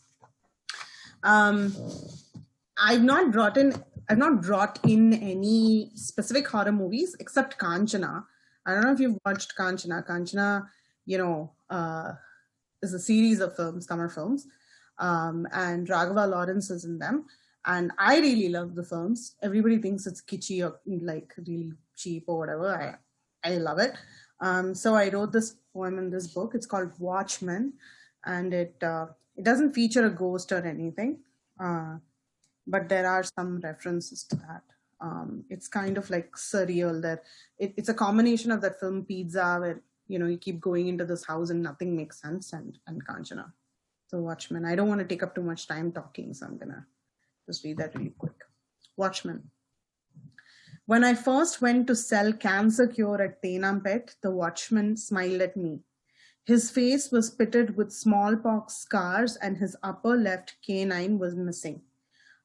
I've not brought in any specific horror movies except Kanchana. I don't know if you've watched Kanchana. Kanchana, is a series of films, Tamil films. and Raghava Lawrence is in them. And I really love the films. Everybody thinks it's kitschy or like really cheap or whatever. I love it. So I wrote this poem in this book. It's called Watchmen, and it doesn't feature a ghost or anything, but there are some references to that. It's kind of like surreal that it's a combination of that film Pizza, where you keep going into this house and nothing makes sense, and Kanchana. So Watchmen. I don't want to take up too much time talking, so I'm gonna just read that really quick. Watchmen. When I first went to sell cancer cure at Tenampet, the watchman smiled at me. His face was pitted with smallpox scars and his upper left canine was missing.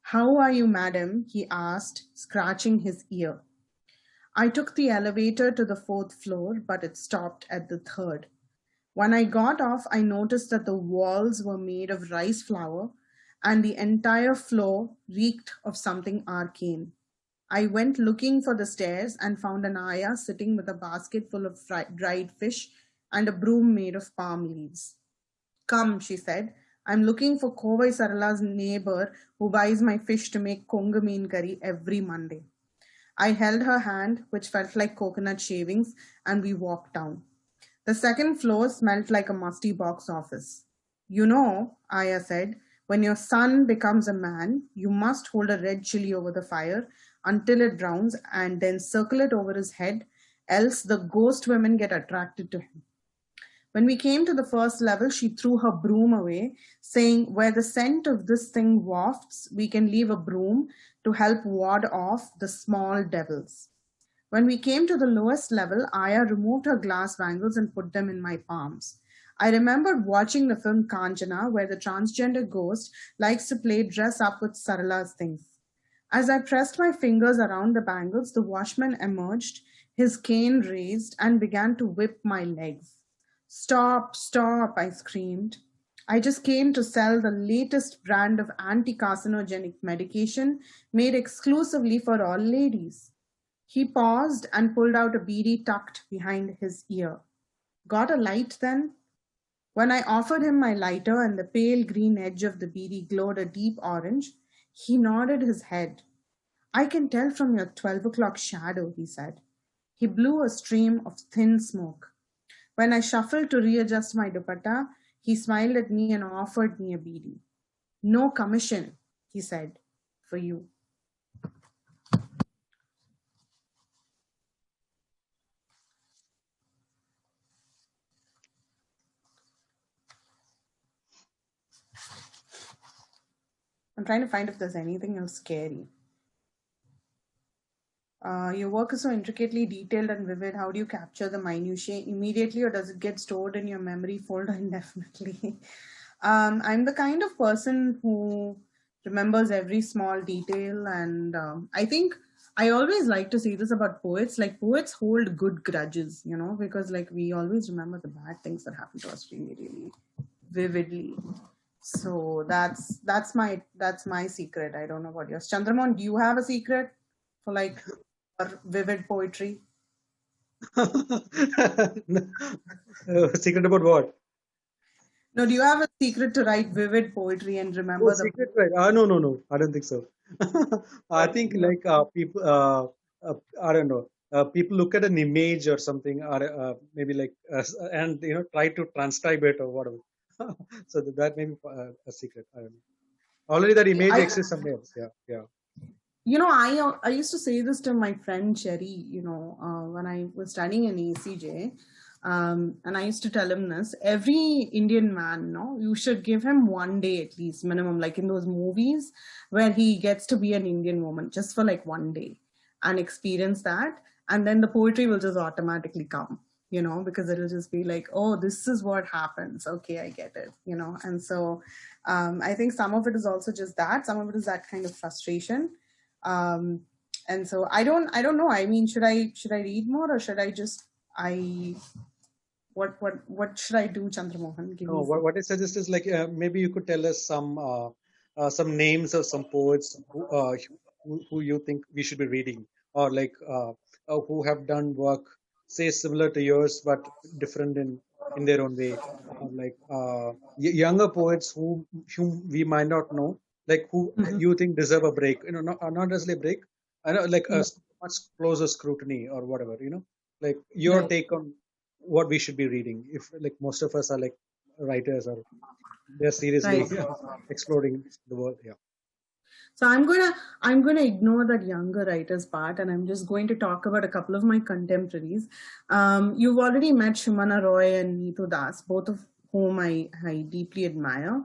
How are you, madam? He asked, scratching his ear. I took the elevator to the 4th floor, but it stopped at the 3rd. When I got off, I noticed that the walls were made of rice flour and the entire floor reeked of something arcane. I went looking for the stairs and found an ayah sitting with a basket full of dried fish and a broom made of palm leaves. Come, she said. I'm looking for Kovai Sarala's neighbor who buys my fish to make konga mean curry every Monday. I held her hand, which felt like coconut shavings, and we walked down. The 2nd floor smelled like a musty box office. You know, Aya said, when your son becomes a man, you must hold a red chili over the fire until it browns and then circle it over his head, else the ghost women get attracted to him. When we came to the 1st level, she threw her broom away, saying, where the scent of this thing wafts, we can leave a broom to help ward off the small devils. When we came to the lowest level, Aya removed her glass bangles and put them in my palms. I remembered watching the film Kanchana, where the transgender ghost likes to play dress up with Sarala's things. As I pressed my fingers around the bangles, the watchman emerged, his cane raised, and began to whip my legs. Stop, stop, I screamed. I just came to sell the latest brand of anti-carcinogenic medication made exclusively for all ladies. He paused and pulled out a beedi tucked behind his ear. Got a light then? When I offered him my lighter and the pale green edge of the beedi glowed a deep orange, he nodded his head. I can tell from your 12 o'clock shadow, he said. He blew a stream of thin smoke. When I shuffled to readjust my dupatta, he smiled at me and offered me a beedi. No commission, he said, for you. I'm trying to find if there's anything else scary. Your work is so intricately detailed and vivid. How do you capture the minutiae immediately, or does it get stored in your memory folder indefinitely? I'm the kind of person who remembers every small detail, and I think I always like to say this about poets. Like, poets hold good grudges, because like we always remember the bad things that happen to us really, really vividly. So that's my secret. I don't know what yours. Chandramohan, do you have a secret for like vivid poetry? Secret about what? No, do you have a secret to write vivid poetry and remember the secret, right? No. I don't think so. I think like people, I don't know. People look at an image or something, or maybe like, and try to transcribe it or whatever. So that may be a secret. I don't know. Already that image exists somewhere else. Yeah. I used to say this to my friend Cherry, when I was studying in ACJ, and I used to tell him this, every Indian man, you should give him one day at least, minimum, like in those movies where he gets to be an Indian woman just for like one day and experience that. And then the poetry will just automatically come, because it'll just be like, oh, this is what happens. Okay, I get it, And so I think some of it is also just that. Some of it is that kind of frustration. And so I don't know. I mean, should I read more, or should I just, what should I do, Chandramohan? No, what I suggest is like, maybe you could tell us some names of some poets who you think we should be reading, or like who have done work, say, similar to yours, but different in in their own way. Younger poets whom we might not know, like who you think deserve a break. Not necessarily a break. I know, like a much closer scrutiny or whatever. Like your Right. take on what we should be reading. If like most of us are like writers or they're seriously Right. exploring the world. Yeah. So I'm gonna ignore that younger writers part, and I'm just going to talk about a couple of my contemporaries. You've already met Shumana Roy and Neetu Das, both of whom I deeply admire.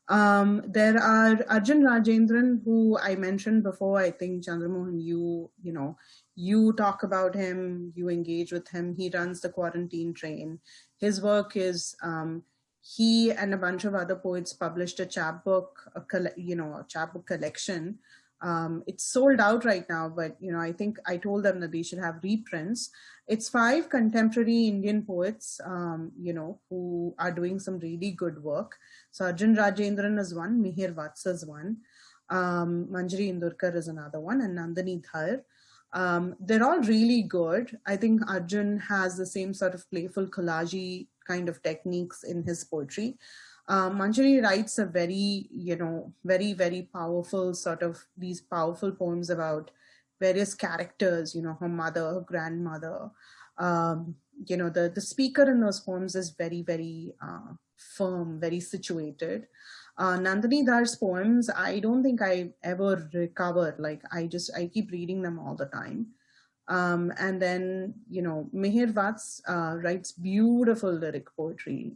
There are Arjun Rajendran, who I mentioned before. I think Chandramohan, you talk about him, you engage with him. He runs the Quarantine Train. His work is he and a bunch of other poets published a chapbook, a chapbook collection. It's sold out right now, but I think I told them that they should have reprints. It's 5 contemporary Indian poets, who are doing some really good work. So Arjun Rajendran is one, Mihir Vats is one, Manjari Indurkar is another one, and Nandini Dhar. They're all really good. I think Arjun has the same sort of playful collage kind of techniques in his poetry. Manjari writes a very, very, very powerful sort of these powerful poems about various characters, her mother, her grandmother. The speaker in those poems is very, very firm, very situated. Nandini Dhar's poems, I don't think I ever recover. Like I keep reading them all the time. And then, Mihir Vats writes beautiful lyric poetry.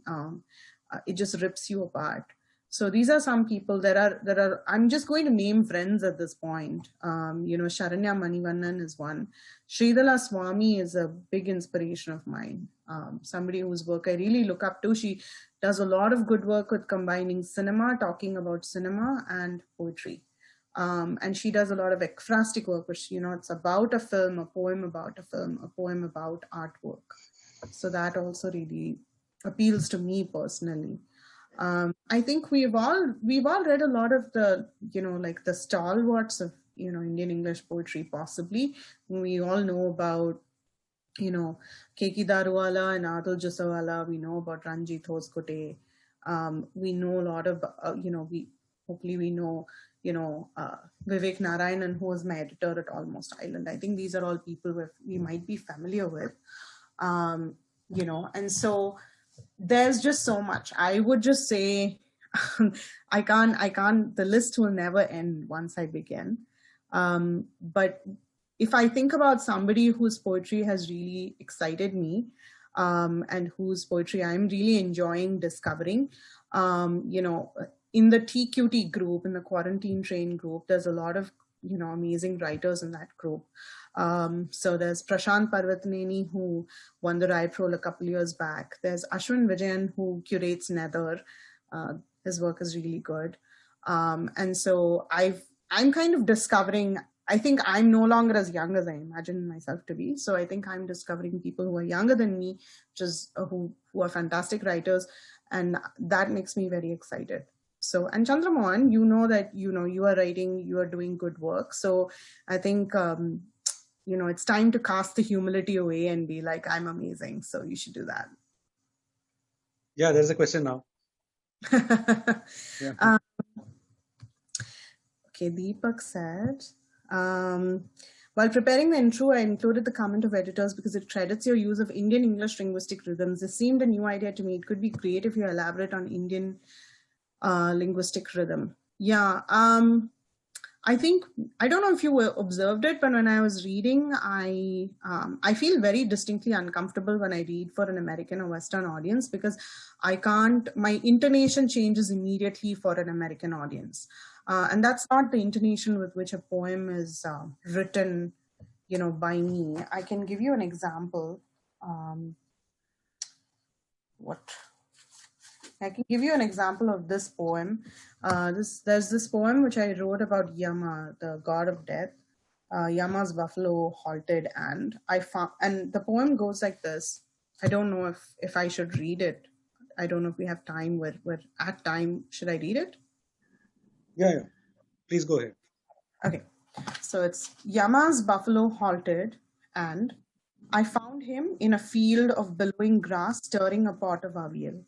It just rips you apart. So these are some people. There are. I'm just going to name friends at this point. Sharanya Manivannan is one. Sridhala Swami is a big inspiration of mine. Somebody whose work I really look up to. She does a lot of good work with combining cinema, talking about cinema, and poetry. And she does a lot of ekphrastic work, which, it's about a film, a poem about a film, a poem about artwork. So that also really appeals to me personally. I think we've all read a lot of the, like the stalwarts of, Indian English poetry, possibly. We all know about, Keki Daruwala and Adil Jasawala. We know about Ranjit Hoskote. We know a lot of, we know, Vivek Narayanan, who was my editor at Almost Island. I think these are all people we might be familiar with, and so there's just so much. I would just say, I can't, the list will never end once I begin. But if I think about somebody whose poetry has really excited me, and whose poetry I'm really enjoying discovering, in the TQT group, in the Quarantine Train group, there's a lot of, amazing writers in that group. So there's Prashant Parvatneni, who won the Rai Prole a couple years back. There's Ashwin Vijayan, who curates Nether. His work is really good. And so I'm kind of discovering, I think I'm no longer as young as I imagine myself to be. So I think I'm discovering people who are younger than me, just who are fantastic writers. And that makes me very excited. So, and Chandramohan, that, you are writing, you are doing good work. So I think, it's time to cast the humility away and be like, I'm amazing. So you should do that. Yeah, there's a question now. Yeah. Okay, Deepak said, while preparing the intro, I included the comment of editors because it credits your use of Indian English linguistic rhythms. This seemed a new idea to me. It could be great if you elaborate on Indian linguistic rhythm. Yeah, I think, I don't know if you observed it, but when I was reading, I feel very distinctly uncomfortable when I read for an American or Western audience because my intonation changes immediately for an American audience. And that's not the intonation with which a poem is written, by me. I can give you an example. I can give you an example of this poem. There's this poem which I wrote about Yama, the god of death. Yama's buffalo halted, and and the poem goes like this. I don't know if I should read it. I don't know if we have time. We're at time. Should I read it? Yeah. Please go ahead. Okay. So it's Yama's buffalo halted, and I found him in a field of billowing grass stirring a pot of avial.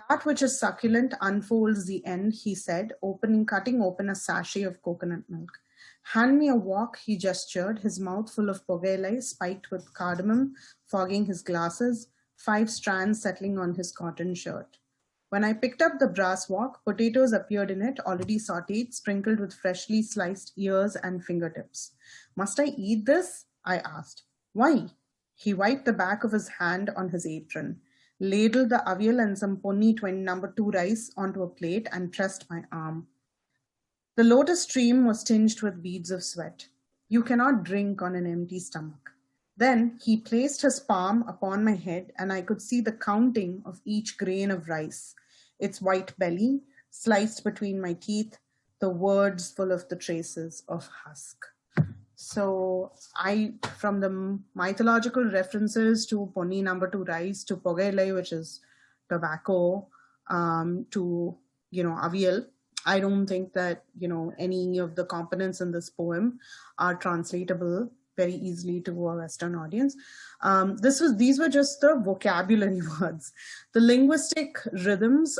That which is succulent unfolds the end, he said, cutting open a sachet of coconut milk. Hand me a wok, he gestured, his mouth full of pogele spiked with cardamom, fogging his glasses, 5 strands settling on his cotton shirt. When I picked up the brass wok, potatoes appeared in it, already sautéed, sprinkled with freshly sliced ears and fingertips. Must I eat this? I asked. Why? He wiped the back of his hand on his apron, ladled the avial and some ponni 20 number 2 rice onto a plate and pressed my arm. The lotus stream was tinged with beads of sweat. You cannot drink on an empty stomach. Then he placed his palm upon my head and I could see the counting of each grain of rice, its white belly, sliced between my teeth, the words full of the traces of husk. So from the mythological references to ponni number 2 rice, to pogele, which is tobacco, to, avial, I don't think that, any of the components in this poem are translatable very easily to a Western audience. These were just the vocabulary words. The linguistic rhythms,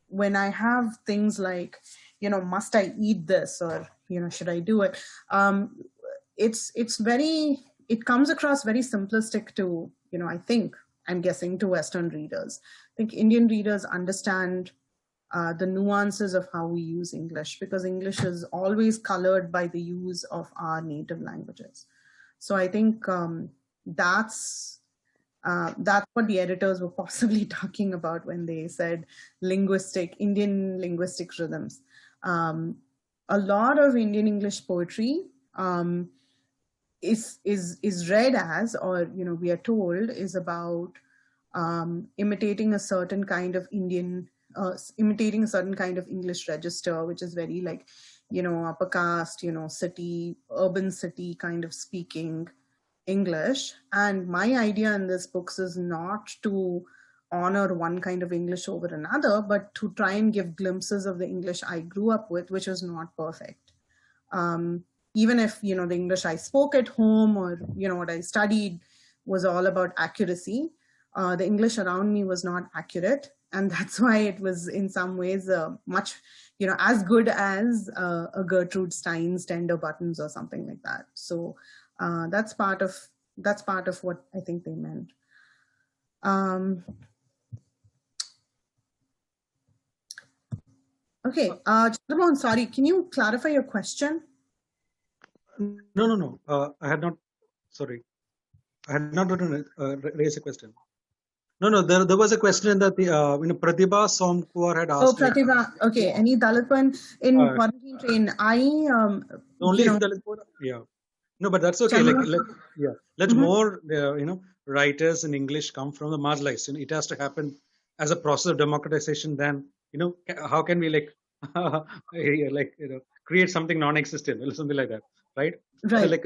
when I have things like, must I eat this, or, should I do it? It comes across very simplistic to, I'm guessing, to Western readers. I think Indian readers understand the nuances of how we use English, because English is always colored by the use of our native languages. So I think that's what the editors were possibly talking about when they said Indian linguistic rhythms. A lot of Indian English poetry is read as, or we are told, is about imitating a certain kind of imitating a certain kind of English register, which is very like, upper caste, urban city kind of speaking English. And my idea in this books is not to honor one kind of English over another, but to try and give glimpses of the English I grew up with, which is not perfect. Even if, the English I spoke at home, or, what I studied was all about accuracy, the English around me was not accurate. And that's why it was in some ways much, as good as a Gertrude Stein's Tender Buttons or something like that. So that's part of what I think they meant. Okay, Chandramohan, sorry, can you clarify your question? No. I had not. Sorry, I had not raised a question. No. There was a question that the Pratibha Somkuar had asked. Oh, Pratibha. Okay. Any Dalit one in quarantine train? Only Dalit one. Yeah. No, but that's okay. Let more writers in English come from the marginalized. It has to happen as a process of democratization. Then how can we create something non-existent or something like that, right? Right.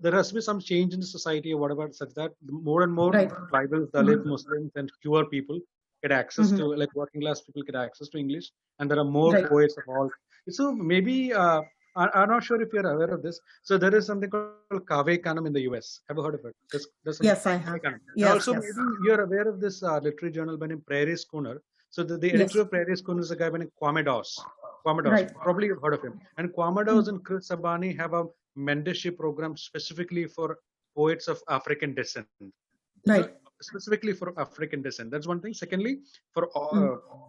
There has to be some change in the society or whatever, such that more and more tribal, Dalit, Muslims, and fewer people get access to, like working class people get access to English, and there are more poets of all. So maybe I'm not sure if you're aware of this. So there is something called Kave Kanam in the US. Have you heard of it? Yes, I have. Yes, also, maybe you're aware of this literary journal by name Prairie Schooner. So the editor of Prairie Schooner is a guy by name Kwame Dawes. Probably you've heard of him. And Kwame Dawes and Chris Abani have a mentorship program specifically for poets of African descent. Right. Specifically for African descent. That's one thing. Secondly, for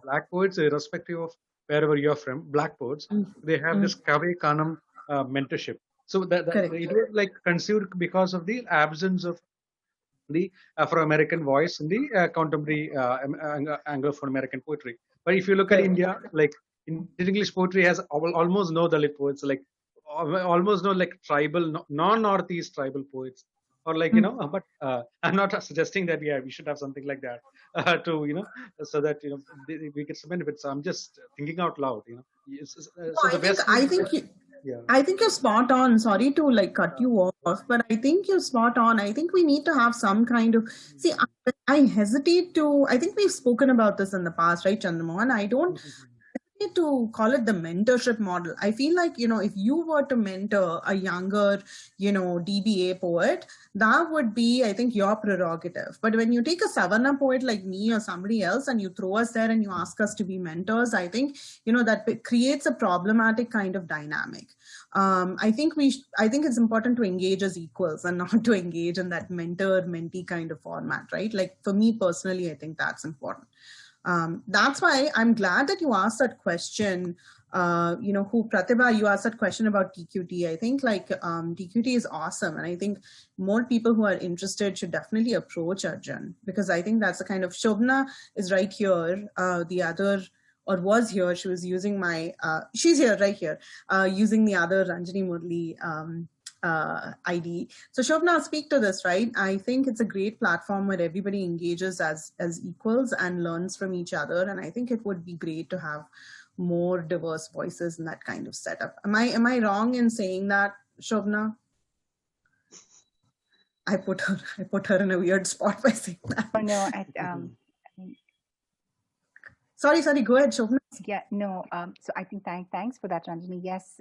black poets, irrespective of wherever you're from, black poets, they have this Kave Kanam mentorship. So that it was like conceived because of the absence of the Afro-American voice in the contemporary Anglophone American poetry. But if you look at India, like Indian English poetry has almost no Dalit poets, like almost no like tribal, non-Northeast tribal poets, or like but I'm not suggesting that we should have something like that to so that we get some benefits. I'm just thinking out loud. I think you're spot on. Sorry to cut you off, but I think you're spot on. I think we need to have some kind of I hesitate to. I think we've spoken about this in the past, right, Chandramohan? I don't to call it the mentorship model. I feel like, if you were to mentor a younger, DBA poet, that would be, I think, your prerogative. But when you take a Savannah poet like me or somebody else and you throw us there and you ask us to be mentors, I think, that creates a problematic kind of dynamic. I think it's important to engage as equals and not to engage in that mentor-mentee kind of format, right? Like for me personally, I think that's important. That's why I'm glad that you asked that question. Pratibha, you asked that question about TQT. I think TQT is awesome. And I think more people who are interested should definitely approach Arjun, because I think that's the kind of, Shobna is right here. The other, or was here, she was using she's here, right here, using the other Ranjani Murali ID. So Shobna, speak to this, right? I think it's a great platform where everybody engages as equals and learns from each other. And I think it would be great to have more diverse voices in that kind of setup. Am I wrong in saying that, Shobna? I put her in a weird spot by saying that. Oh, no, Sorry, go ahead, Shobna. Yeah, no. So I think thanks for that, Ranjani. Yes,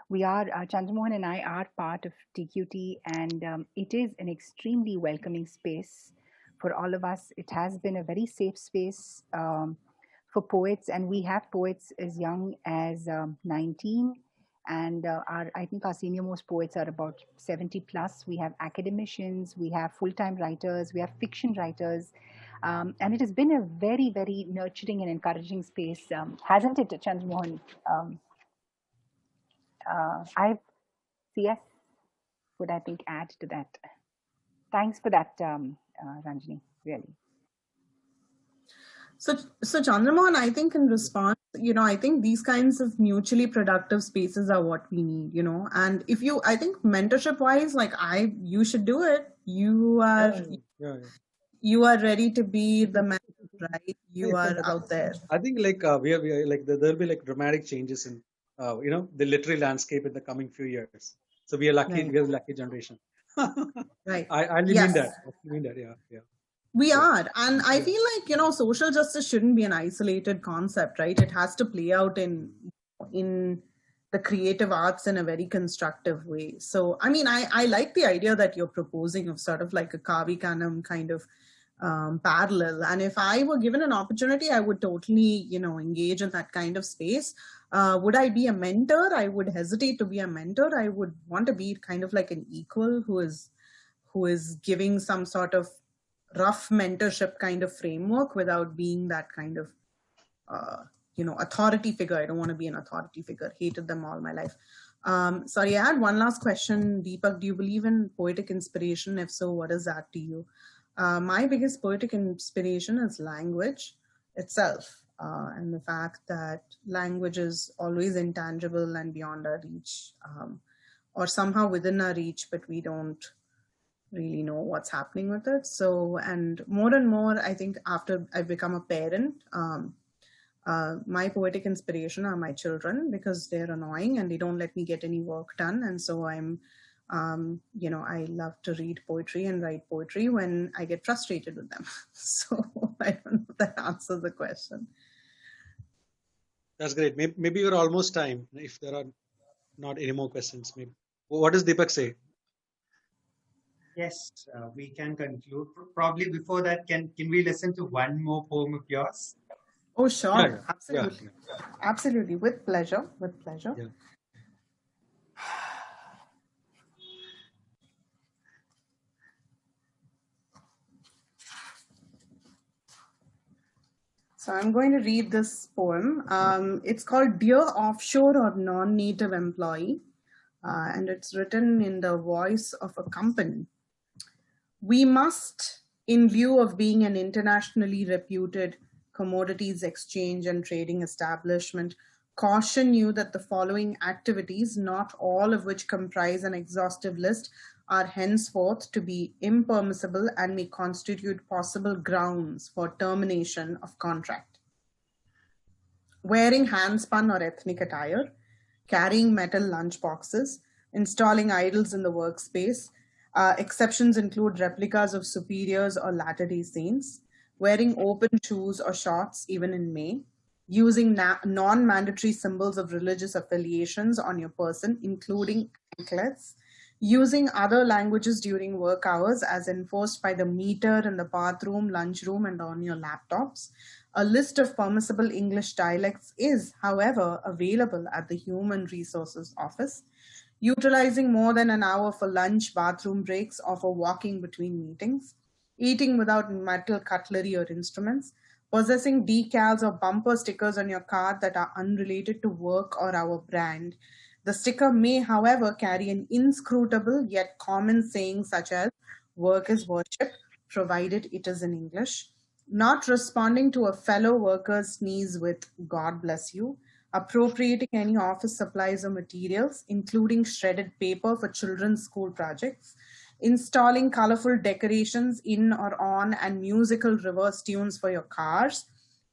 we are, Chandramohan and I are part of TQT, and it is an extremely welcoming space for all of us. It has been a very safe space for poets, and we have poets as young as 19, and I think our senior most poets are about 70 plus. We have academicians, we have full-time writers, we have fiction writers, and it has been a very, very nurturing and encouraging space, hasn't it, Chandramohan? CS would, I think, add to that. Thanks for that, Ranjani, really. So Chandramohan, I think in response, I think these kinds of mutually productive spaces are what we need, and I think mentorship wise, you should do it. You are ready to be the mentor, right? You are out there. I think we are there'll be dramatic changes in the literary landscape in the coming few years. So we are lucky. Right. We are the lucky generation. Right. I mean that. Yeah. We are. And I feel like, social justice shouldn't be an isolated concept, right? It has to play out in the creative arts in a very constructive way. So, I mean, I like the idea that you're proposing of sort of like a Kavi Kanam kind of parallel. And if I were given an opportunity, I would totally, engage in that kind of space. Would I be a mentor? I would hesitate to be a mentor. I would want to be kind of like an equal who is giving some sort of rough mentorship kind of framework without being that kind of, authority figure. I don't want to be an authority figure. Hated them all my life. Sorry, I had one last question. Deepak, do you believe in poetic inspiration? If so, what is that to you? My biggest poetic inspiration is language itself, and the fact that language is always intangible and beyond our reach, or somehow within our reach, but we don't really know what's happening with it. So, and more, I think after I've become a parent, my poetic inspiration are my children, because they're annoying and they don't let me get any work done. And so I'm, I love to read poetry and write poetry when I get frustrated with them. So I don't know if that answers the question. That's great. Maybe we're almost time. If there are not any more questions, maybe. What does Deepak say? Yes, we can conclude. Probably before that, can we listen to one more poem of yours? Oh, sure. Yeah. Absolutely. Yeah. Absolutely. With pleasure. Yeah. So I'm going to read this poem. It's called Dear Offshore or Non-Native Employee, and it's written in the voice of a company. We must, in lieu of being an internationally reputed commodities exchange and trading establishment, caution you that the following activities, not all of which comprise an exhaustive list, are henceforth to be impermissible and may constitute possible grounds for termination of contract. Wearing handspun or ethnic attire, carrying metal lunchboxes, installing idols in the workspace. Exceptions include replicas of superiors or Latter-day Saints, wearing open shoes or shorts even in May, using non-mandatory symbols of religious affiliations on your person, including anklets, using other languages during work hours as enforced by the meter in the bathroom, lunchroom, and on your laptops. A list of permissible English dialects is, however, available at the Human Resources Office. Utilizing more than an hour for lunch, bathroom breaks, or for walking between meetings. Eating without metal cutlery or instruments. Possessing decals or bumper stickers on your car that are unrelated to work or our brand. The sticker may, however, carry an inscrutable yet common saying such as, work is worship, provided it is in English. Not responding to a fellow worker's sneeze with, God bless you. Appropriating any office supplies or materials, including shredded paper for children's school projects. Installing colorful decorations in or on and musical reverse tunes for your cars.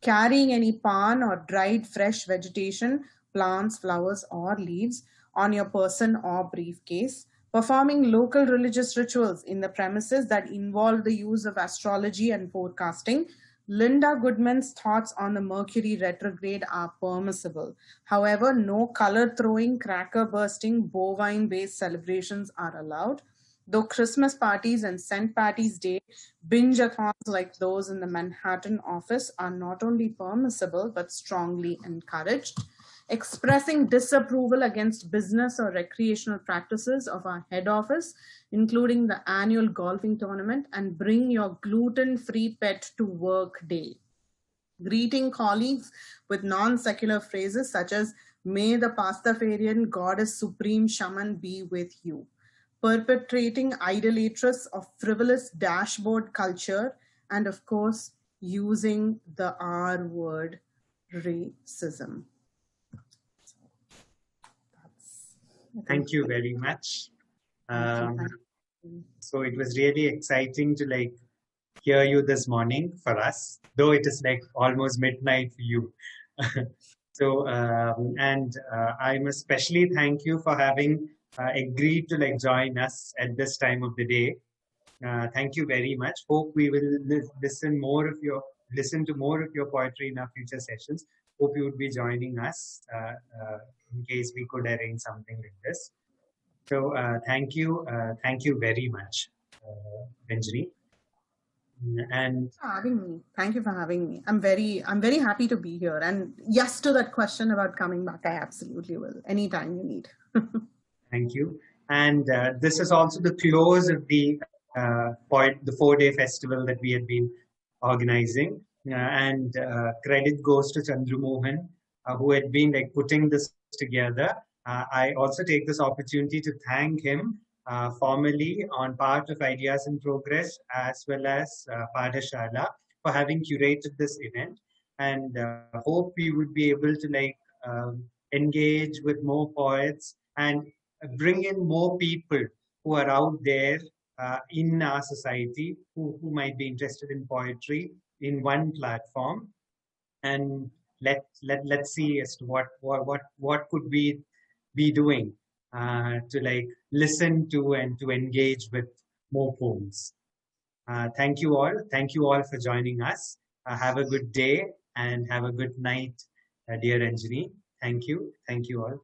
Carrying any palm or dried fresh vegetation, plants, flowers, or leaves on your person or briefcase. Performing local religious rituals in the premises that involve the use of astrology and forecasting. Linda Goodman's thoughts on the Mercury retrograde are permissible. However, no color throwing, cracker bursting, bovine-based celebrations are allowed. Though Christmas parties and St. Patty's Day binge-a-thons like those in the Manhattan office are not only permissible but strongly encouraged. Expressing disapproval against business or recreational practices of our head office, including the annual golfing tournament and bring your gluten-free pet to work day. Greeting colleagues with non-secular phrases such as, may the Pastafarian goddess supreme shaman be with you. Perpetrating idolatrous of frivolous dashboard culture, and of course, using the R word, racism. Thank you very much. So it was really exciting to hear you this morning for us, though it is almost midnight for you. So, I must especially thank you for having agreed to join us at this time of the day. Thank you very much. Hope we will listen to more of your poetry in our future sessions. Hope you would be joining us in case we could arrange something like this. So thank you very much, Ranjani. And thank you for having me. I'm very happy to be here. And yes, to that question about coming back, I absolutely will. Anytime you need. Thank you. And this is also the close of the 4-day festival that we had been organizing. And credit goes to Chandramohan, who had been putting this together. I also take this opportunity to thank him formally on part of Ideas in Progress as well as Padasala for having curated this event, and hope we would be able to engage with more poets and bring in more people who are out there in our society who might be interested in poetry in one platform, and let's see as to what could we be doing to listen to and to engage with more poems. Thank you all for joining us. Have a good day and have a good night, dear Ranjani. Thank you all.